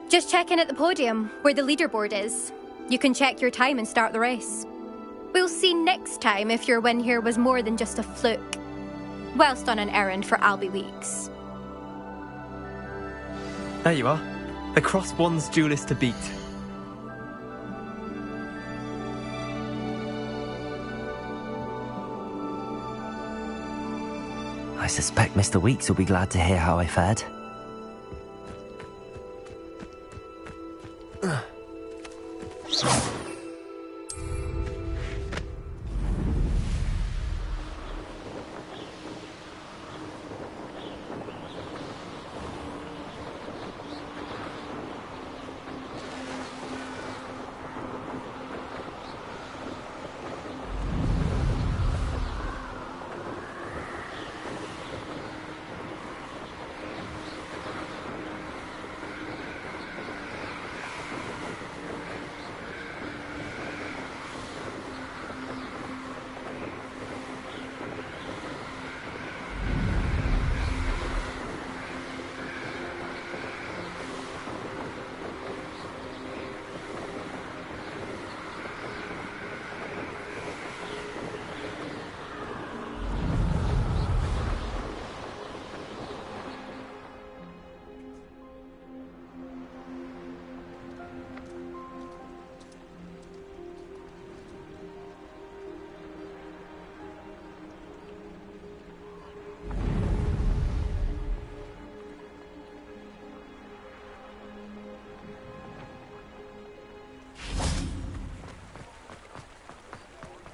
Just check in at the podium, where the leaderboard is. You can check your time and start the race. We'll see next time if your win here was more than just a fluke, whilst on an errand for Albie Weeks. There you are. The Cross Wands duelist to beat. I suspect Mr. Weeks will be glad to hear how I fared.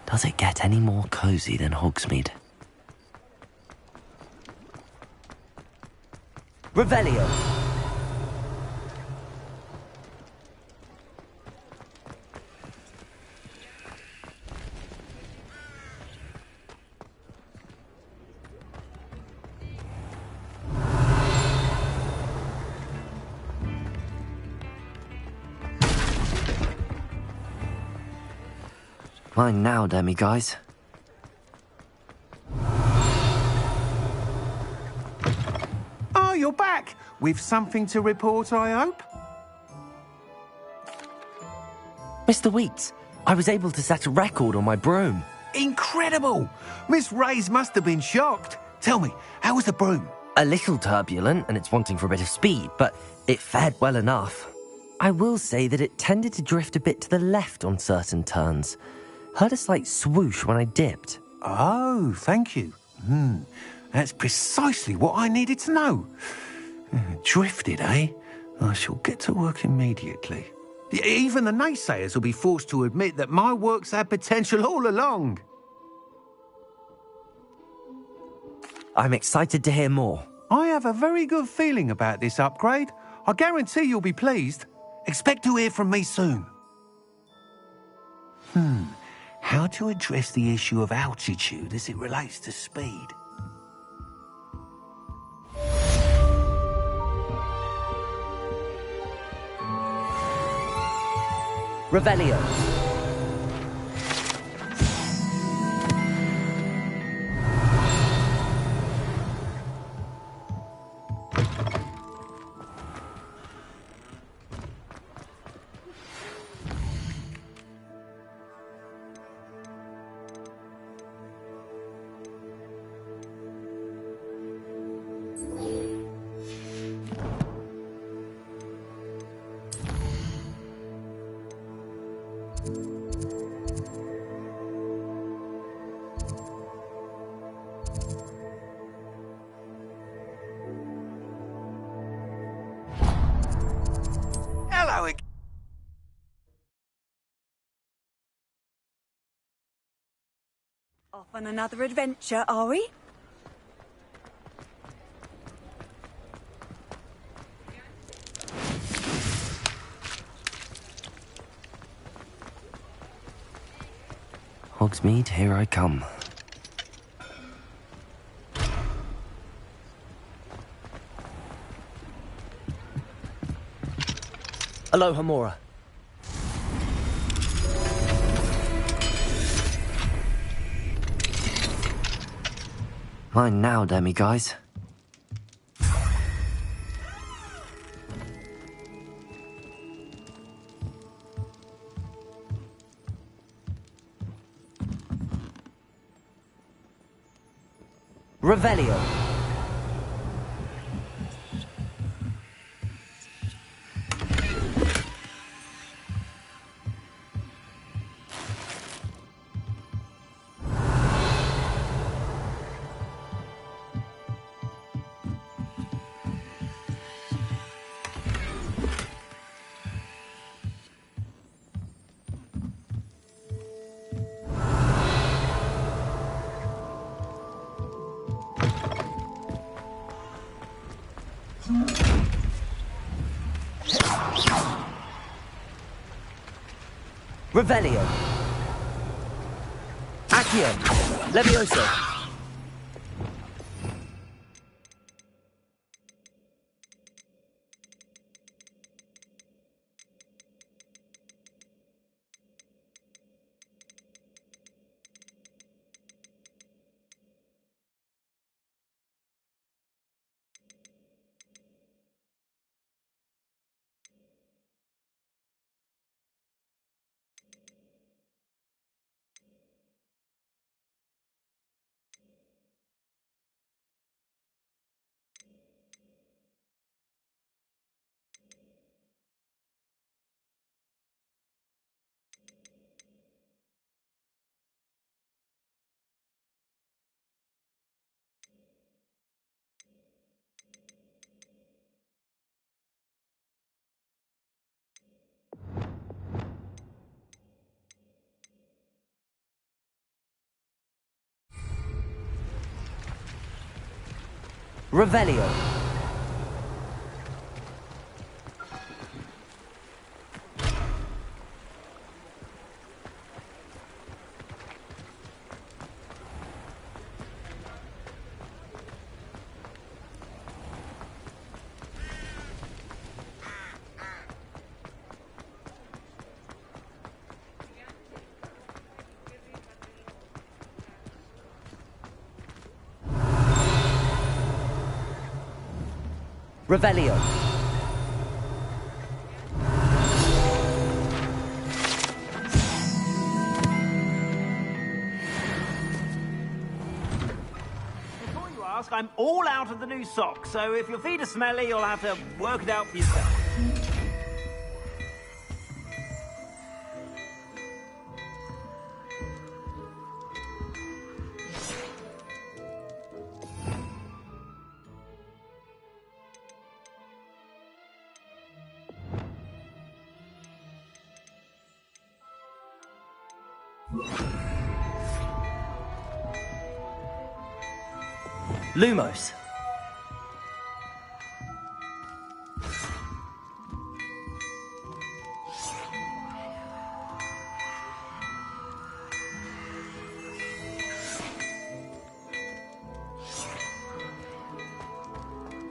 Does it get any more cozy than Hogsmeade? Revelio! Mine now, demi-guys. Oh, you're back! With something to report, I hope? Mr. Weeks, I was able to set a record on my broom. Incredible! Miss Reyes must have been shocked. Tell me, how was the broom? A little turbulent, and it's wanting for a bit of speed, but it fared well enough. I will say that it tended to drift a bit to the left on certain turns. Heard a slight swoosh when I dipped. Oh, thank you. That's precisely what I needed to know. Drifted, eh? I shall get to work immediately. Even the naysayers will be forced to admit that my work's had potential all along. I'm excited to hear more. I have a very good feeling about this upgrade. I guarantee you'll be pleased. Expect to hear from me soon. How to address the issue of altitude as it relates to speed? Revelio. Hello again. Off on another adventure, are we? Hogsmeade, here I come. Aloha, Mora. Mine now, demi-guys. Revelio. Revelio. Accio. Levioso. Revelio. Revelio. Before you ask, I'm all out of the new socks, so if your feet are smelly, you'll have to work it out for yourself. Lumos.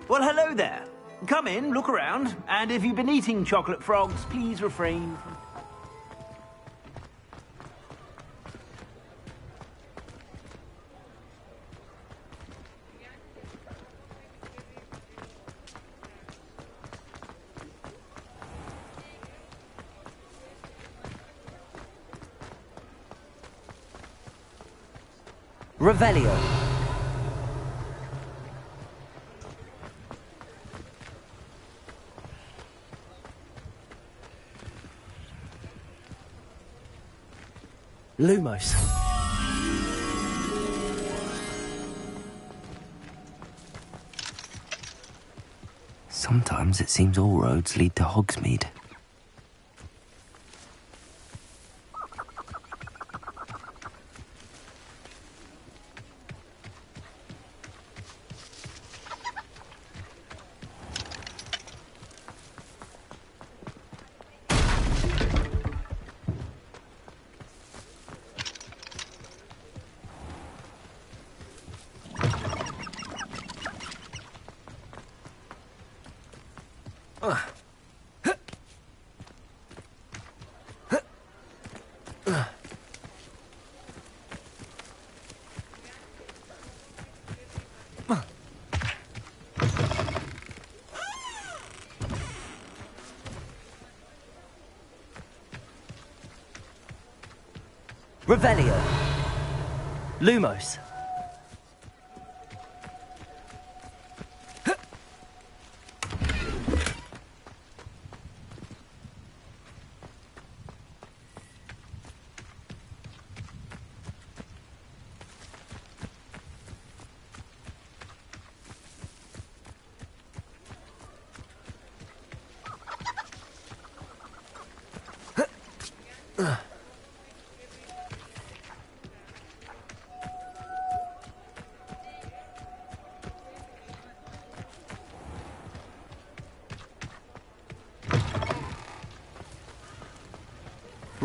Well, hello there. Come in, look around, and if you've been eating chocolate frogs, please refrain from... Revelio. Lumos. Sometimes it seems all roads lead to Hogsmeade. Revelio. Lumos.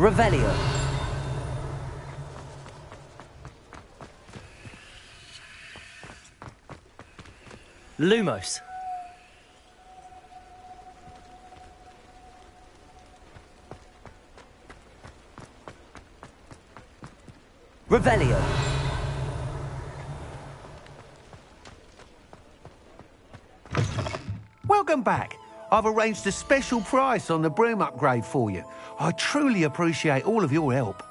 Revelio. Lumos. Revelio. Welcome back. I've arranged a special price on the broom upgrade for you. I truly appreciate all of your help.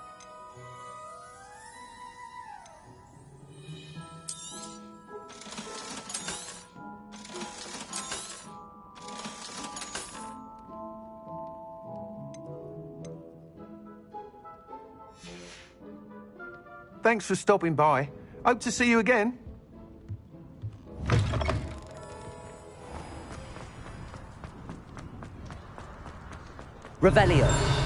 Thanks for stopping by. Hope to see you again. Revelio.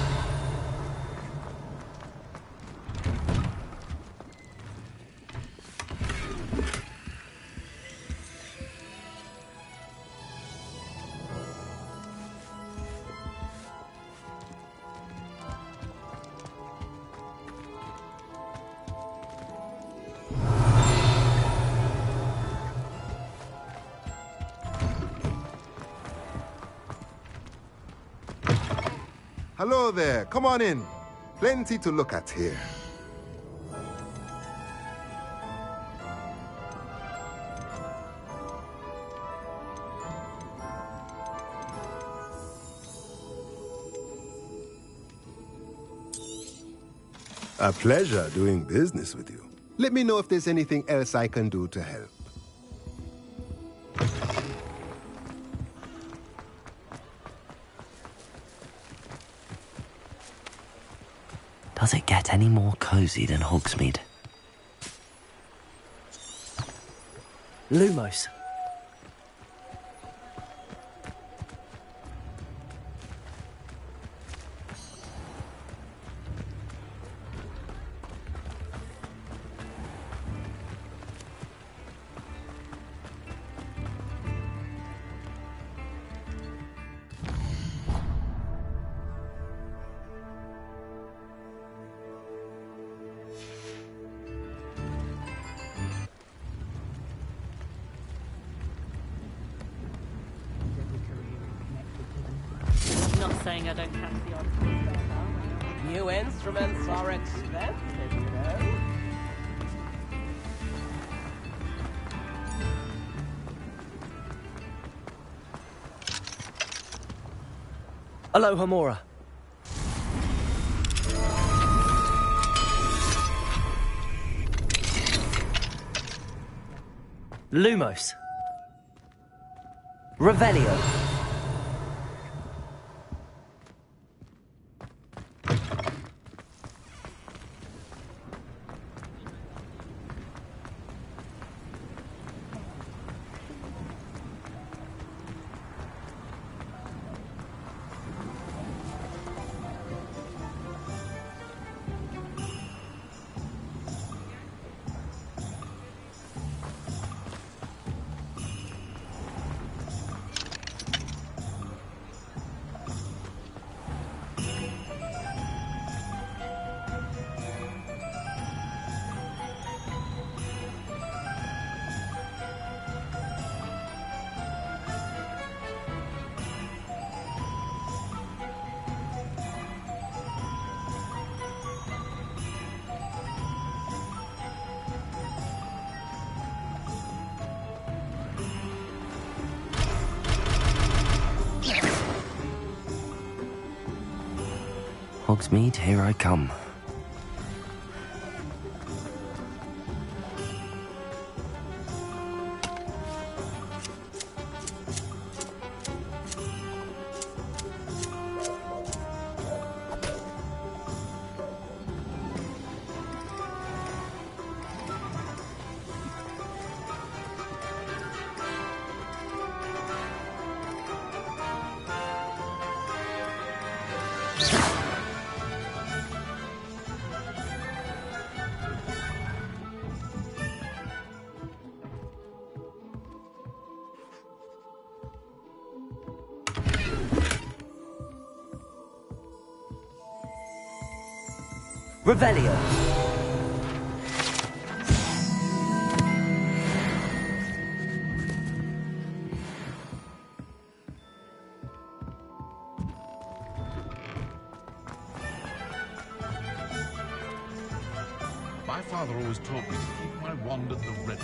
Hello there, come on in. Plenty to look at here. A pleasure doing business with you. Let me know if there's anything else I can do to help. Does it get any more cozy than Hogsmeade? Lumos. Not saying I don't have the odd New instruments are expensive, you know. Alohomora. Lumos. Revelio. Hogsmeade, here I come. Revelio. My father always taught me to keep my wand at the ready.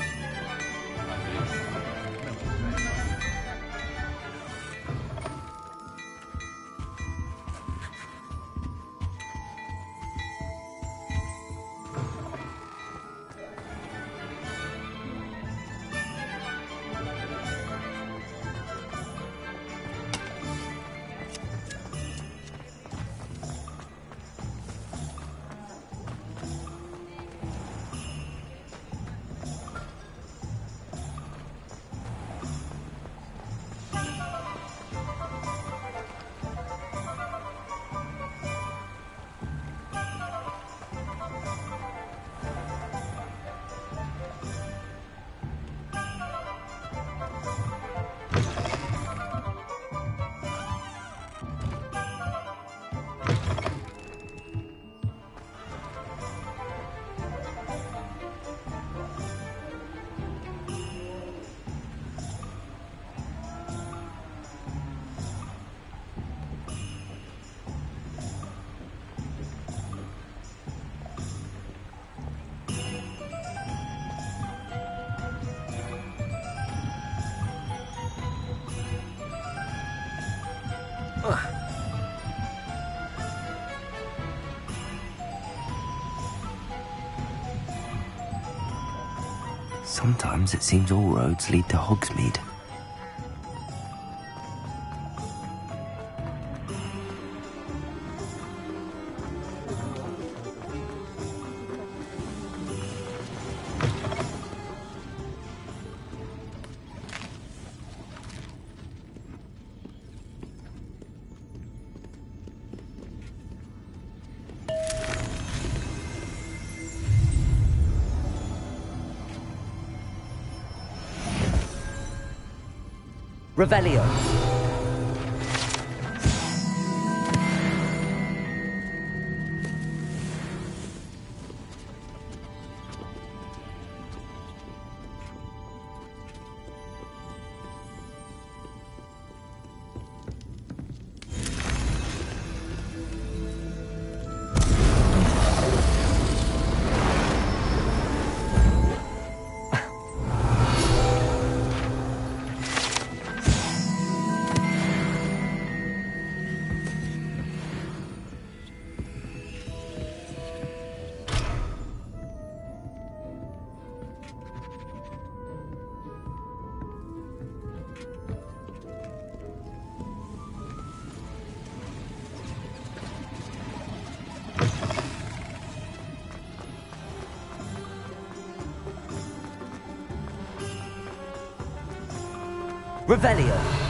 Sometimes it seems all roads lead to Hogsmeade. Revelio. Revelio.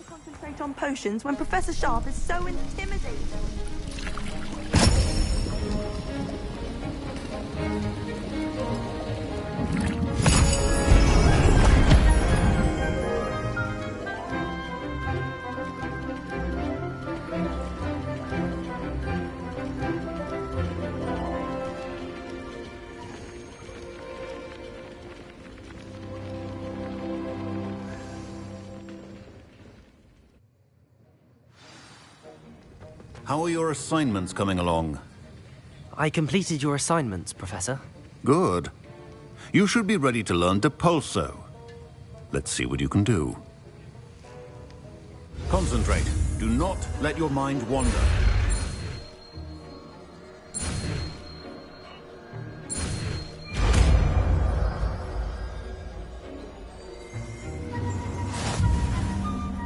Concentrate on potions when Professor Sharp is so intimidating. How are your assignments coming along? I completed your assignments, Professor. Good. You should be ready to learn Depulso. Let's see what you can do. Concentrate. Do not let your mind wander.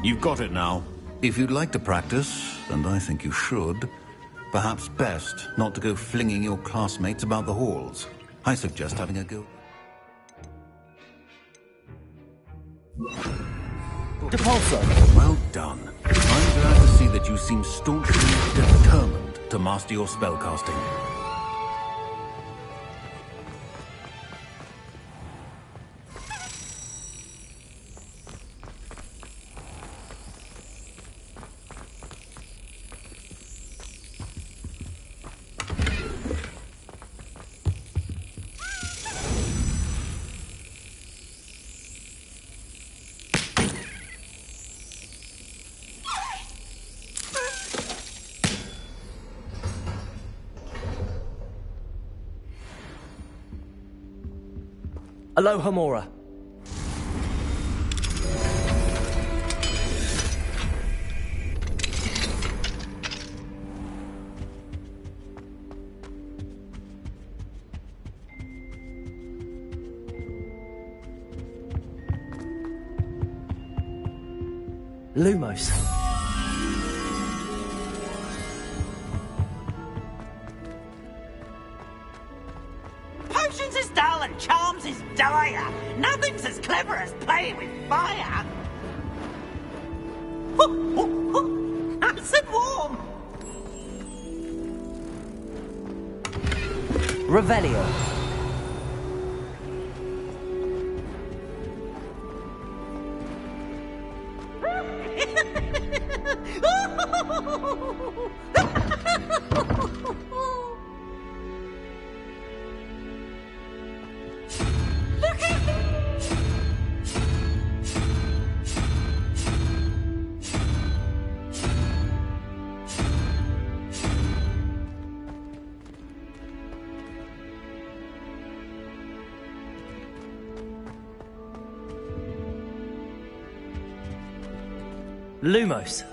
You've got it now. If you'd like to practice, and I think you should, perhaps best not to go flinging your classmates about the halls. I suggest having a go. Depulso! Well done. I'm glad to see that you seem staunchly determined to master your spellcasting. Alohomora. Lumos. Potions is dull and charms is dire. Nothing's as clever as playing with fire. Nice and warm. Revelio. Lumos.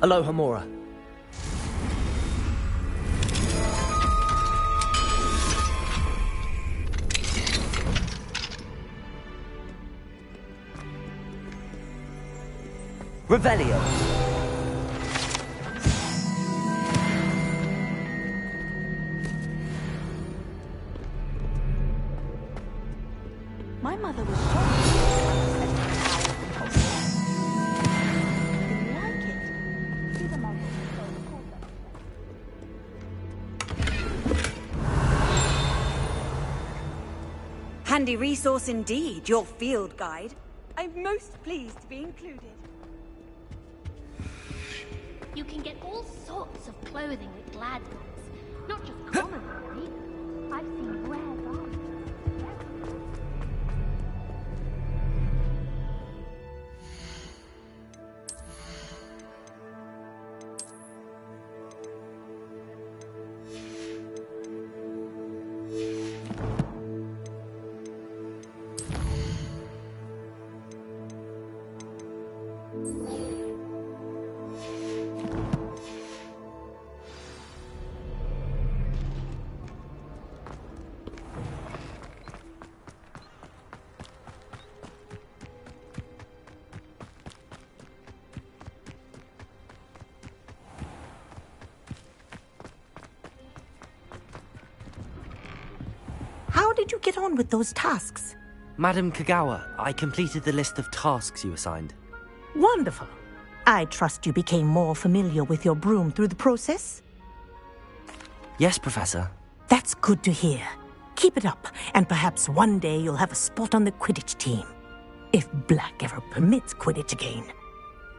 Alohomora. Revelio. My mother was shocked. handy resource indeed, your field guide. I'm most pleased to be included. You can get all sorts of clothing at Gladman's. Not just common ones either. I've seen rare garments. How did you get on with those tasks? Madam Kagawa, I completed the list of tasks you assigned. Wonderful. I trust you became more familiar with your broom through the process? Yes, Professor. That's good to hear. Keep it up, and perhaps one day you'll have a spot on the Quidditch team. If Black ever permits Quidditch again.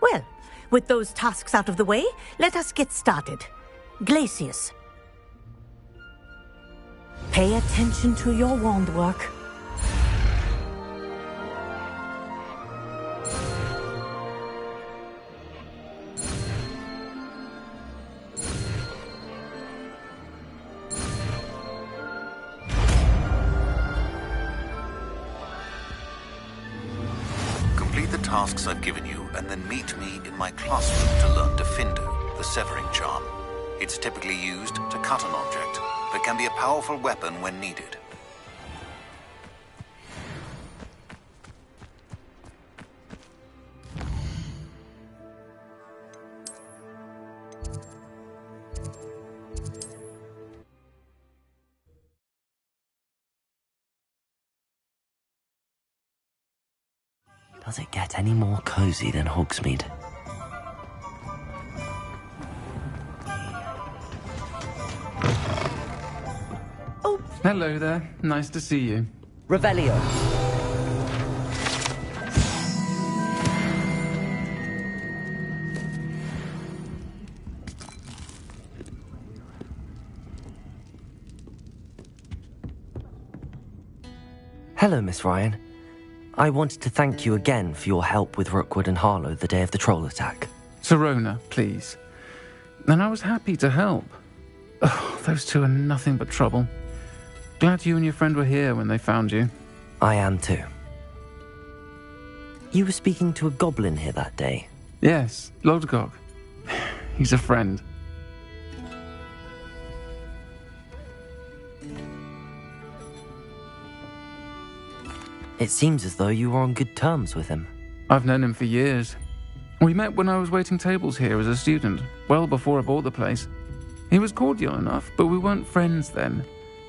Well, with those tasks out of the way, let us get started. Glacius. Pay attention to your wand work. Complete the tasks I've given you, and then meet me in my classroom to learn Diffindo, the severing charm. It's typically used to cut an object, but can be a powerful weapon when needed. Does it get any more cozy than Hogsmeade? Hello there. Nice to see you. Revelio. Hello, Miss Ryan. I wanted to thank you again for your help with Rookwood and Harlow the day of the troll attack. Sirona, please. And I was happy to help. Oh, those two are nothing but trouble. Glad you and your friend were here when they found you. I am too. You were speaking to a goblin here that day. Yes, Lodgok. He's a friend. It seems as though you were on good terms with him. I've known him for years. We met when I was waiting tables here as a student, well before I bought the place. He was cordial enough, but we weren't friends then.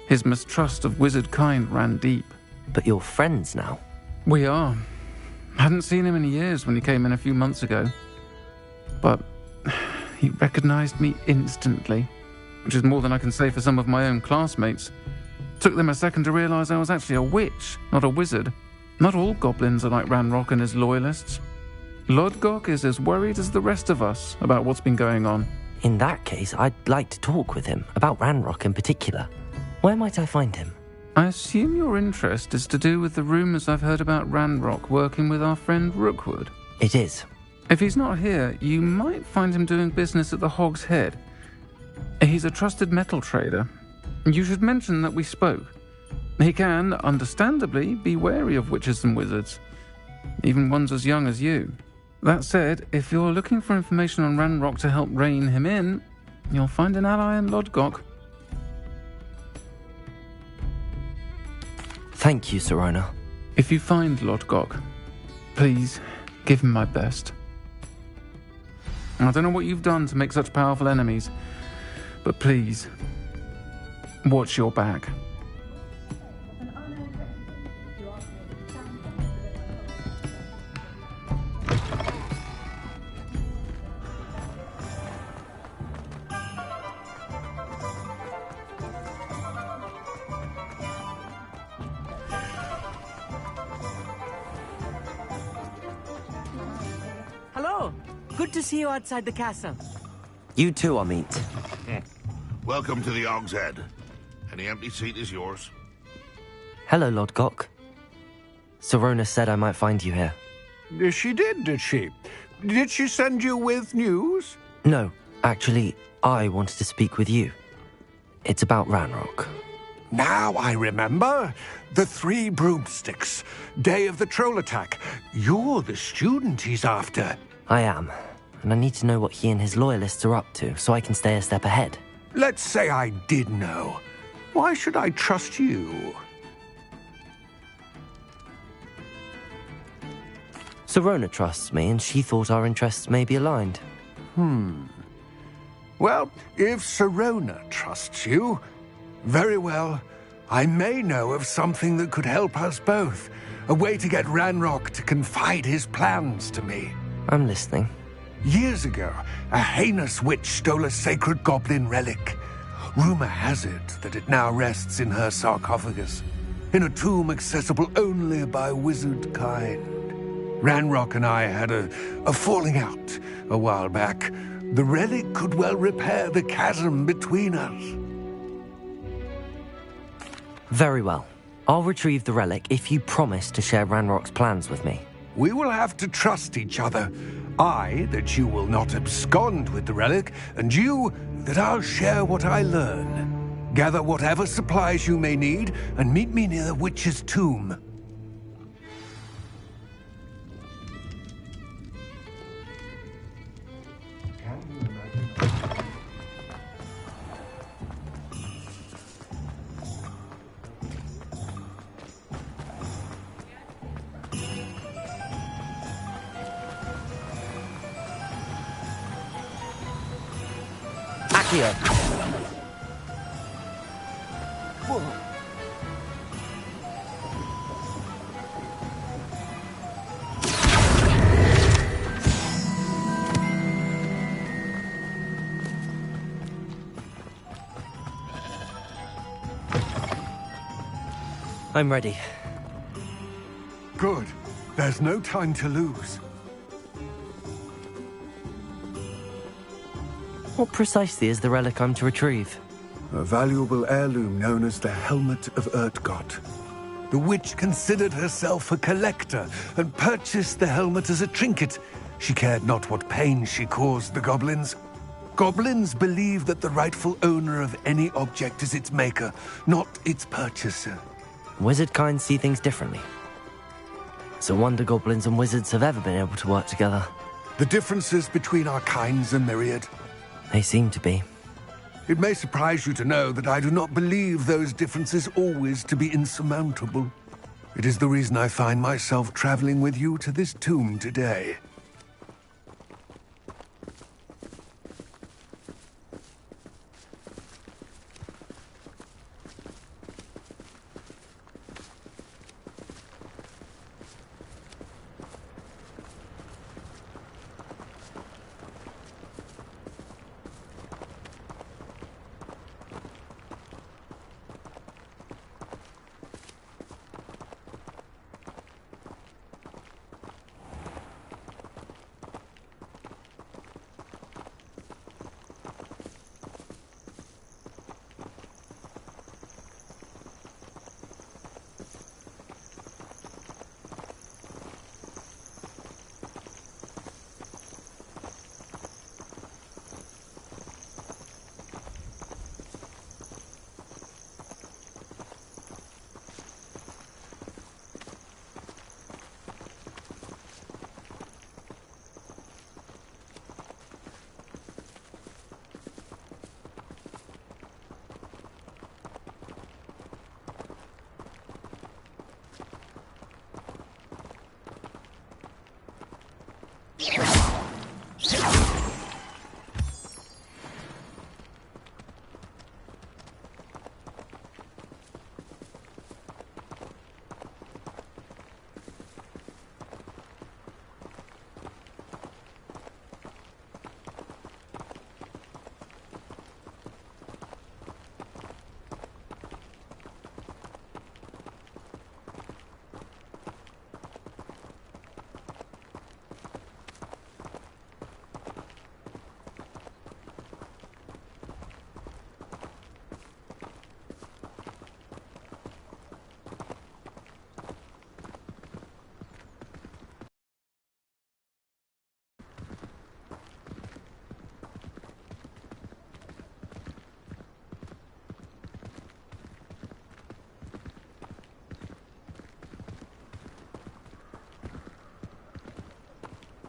His mistrust of wizard kind ran deep. But you're friends now? We are. Hadn't seen him in years when he came in a few months ago. But he recognized me instantly, which is more than I can say for some of my own classmates. Took them a second to realize I was actually a witch, not a wizard. Not all goblins are like Ranrock and his loyalists. Lodgok is as worried as the rest of us about what's been going on. In that case, I'd like to talk with him, about Ranrock in particular. Where might I find him? I assume your interest is to do with the rumours I've heard about Ranrock working with our friend Rookwood. It is. If he's not here, you might find him doing business at the Hog's Head. He's a trusted metal trader. You should mention that we spoke. He can, understandably, be wary of witches and wizards, even ones as young as you. That said, if you're looking for information on Ranrock to help rein him in, you'll find an ally in Lodgok. Thank you, Sirona. If you find Lodgok, please give him my best. I don't know what you've done to make such powerful enemies, but please, watch your back. Good to see you outside the castle. You too, Amit. Welcome to the Og's Head. Any empty seat is yours. Hello, Lodgok. Sorona said I might find you here. She did she? Did she send you with news? No, actually, I wanted to speak with you. It's about Ranrock. Now I remember. The 3 broomsticks. Day of the troll attack. You're the student he's after. I am. And I need to know what he and his loyalists are up to, so I can stay a step ahead. Let's say I did know. Why should I trust you? Sorona trusts me, and she thought our interests may be aligned. Well, if Sorona trusts you, very well. I may know of something that could help us both. A way to get Ranrock to confide his plans to me. I'm listening. Years ago, a heinous witch stole a sacred goblin relic. Rumor has it that it now rests in her sarcophagus, in a tomb accessible only by wizard kind. Ranrock and I had a falling out a while back. The relic could well repair the chasm between us. Very well. I'll retrieve the relic if you promise to share Ranrock's plans with me. We will have to trust each other. I, that you will not abscond with the relic, and you, that I'll share what I learn. Gather whatever supplies you may need, and meet me near the witch's tomb. Accio. I'm ready. Good. There's no time to lose. What precisely is the relic I'm to retrieve? A valuable heirloom known as the Helmet of Urtgott. The witch considered herself a collector and purchased the helmet as a trinket. She cared not what pain she caused the goblins. Goblins believe that the rightful owner of any object is its maker, not its purchaser. Wizard kind see things differently. It's a wonder goblins and wizards have ever been able to work together. The differences between our kinds are myriad. They seem to be. It may surprise you to know that I do not believe those differences always to be insurmountable. It is the reason I find myself traveling with you to this tomb today.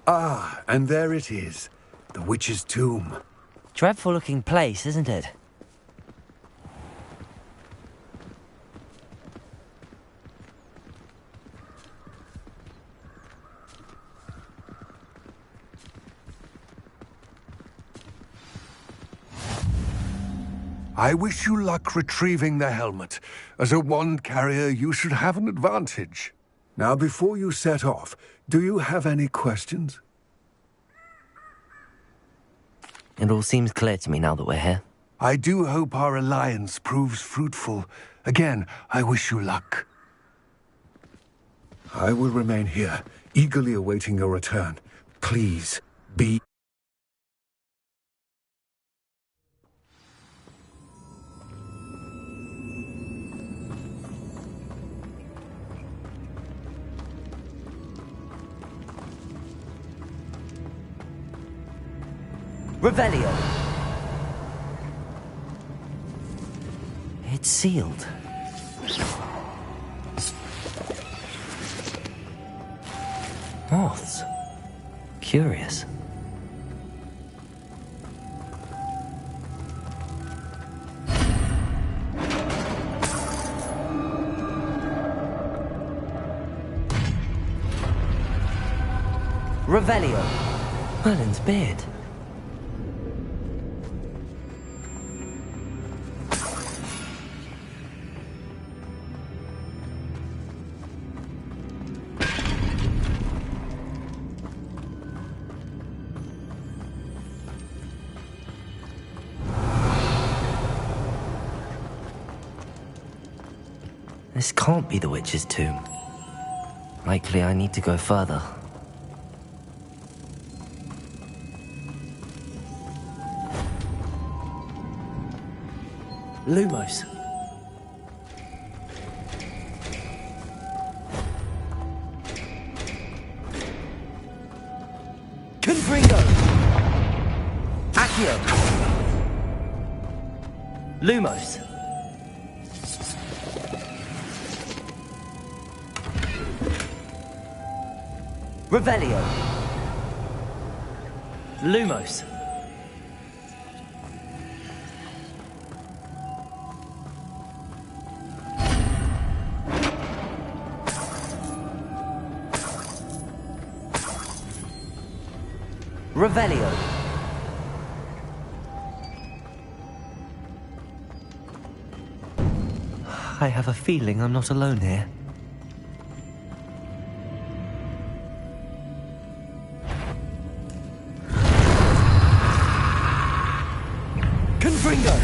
Ah, and there it is. The witch's tomb. Dreadful looking place, isn't it? I wish you luck retrieving the helmet. As a wand carrier, you should have an advantage. Now, before you set off, do you have any questions? It all seems clear to me now that we're here. I do hope our alliance proves fruitful. Again, I wish you luck. I will remain here, eagerly awaiting your return. Please, be... Revelio. It's sealed. Moths. Curious. Revelio. Merlin's beard. This can't be the witch's tomb. Likely I need to go further. Lumos. Confringo. Accio. Lumos. Revelio. Lumos. Revelio. I have a feeling I'm not alone here. Confringo.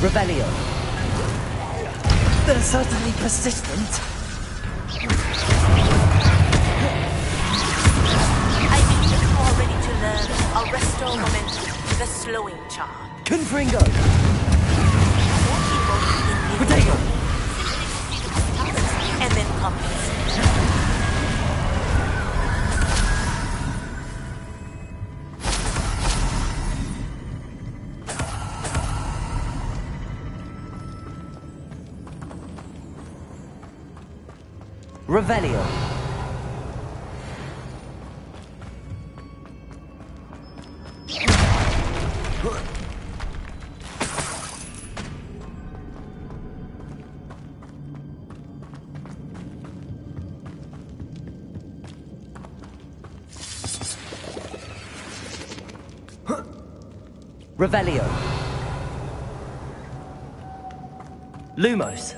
Revelio. They're certainly persistent. I'll restore momentum with a slowing charge. Confringo! Potato! And then compensate. Revelio. Revelio. Lumos.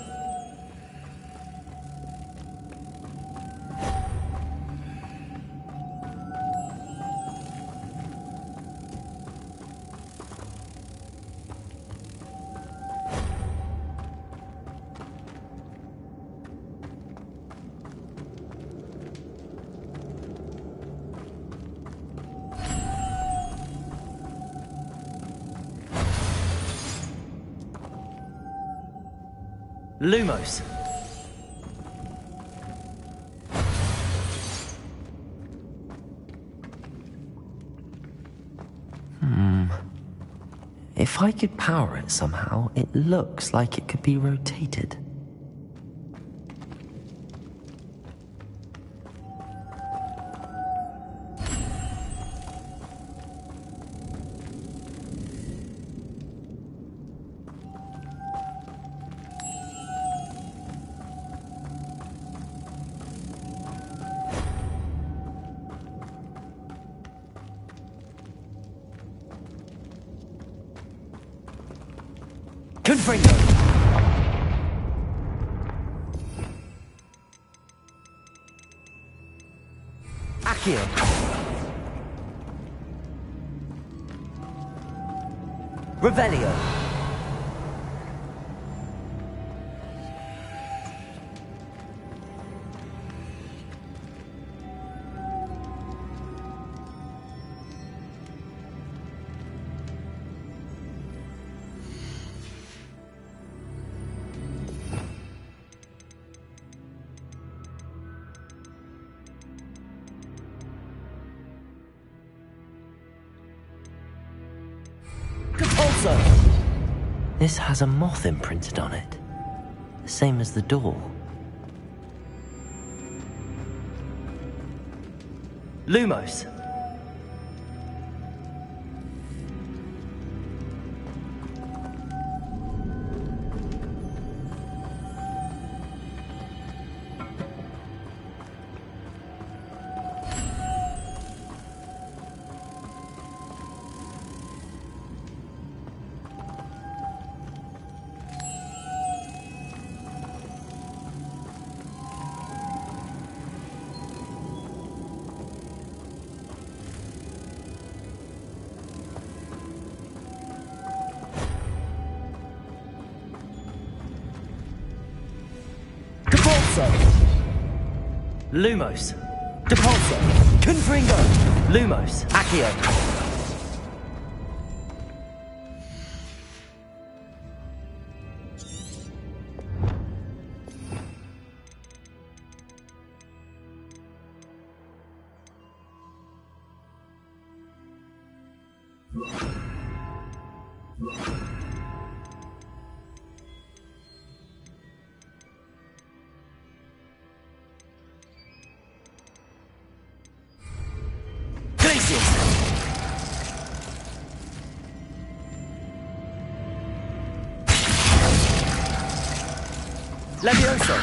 Lumos. If I could power it somehow, it looks like it could be rotated. Confringo. Accio. Revelio. This has a moth imprinted on it, the same as the door. Lumos. Lumos. Depulso. Confringo. Lumos. Accio. Levioso.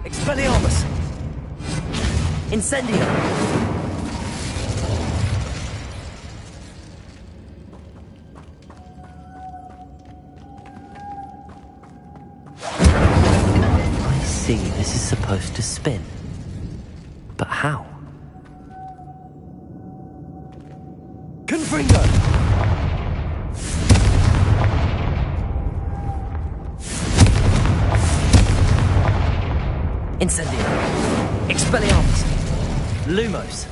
Expelliarmus. Incendio. I see this is supposed to spin. But how? Confringo. Incendio. Expelliarmus. Lumos.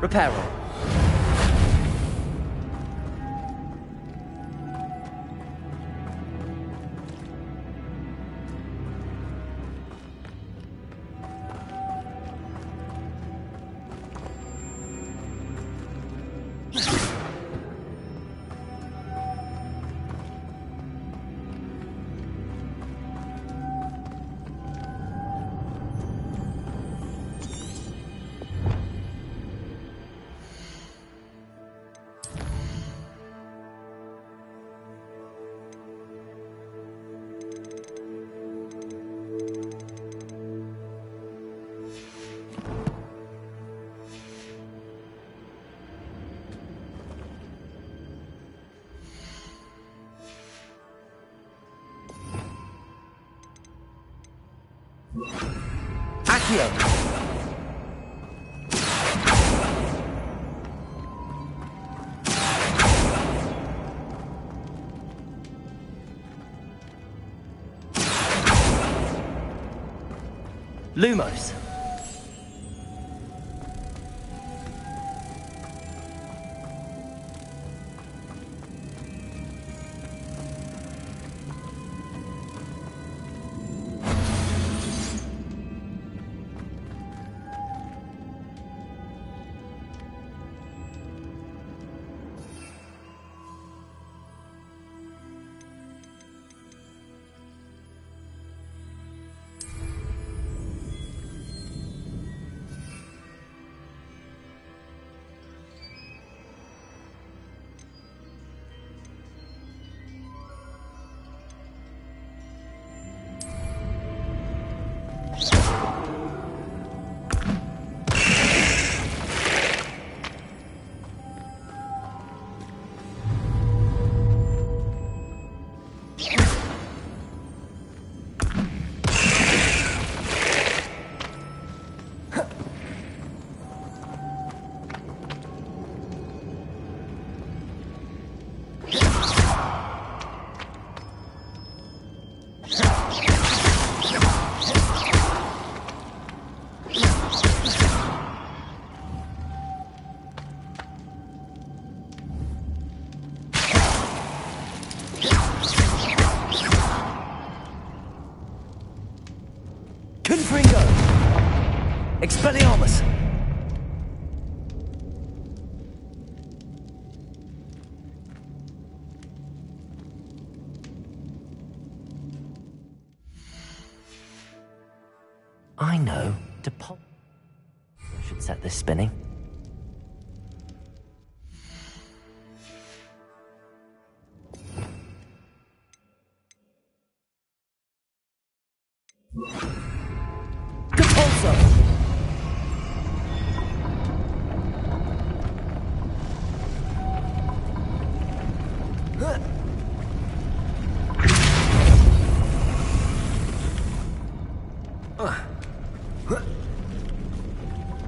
Reparo. Accio. Lumos. Expelliarmus! I know. Should set this spinning.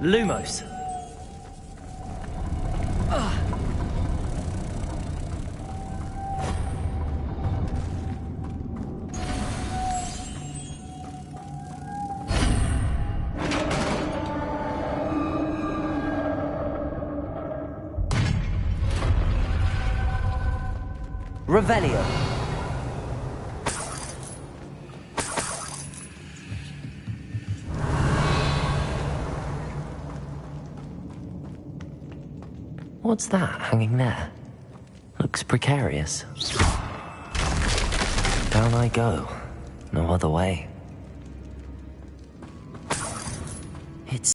Lumos. Revelio. What's that hanging there? Looks precarious. Down I go. No other way.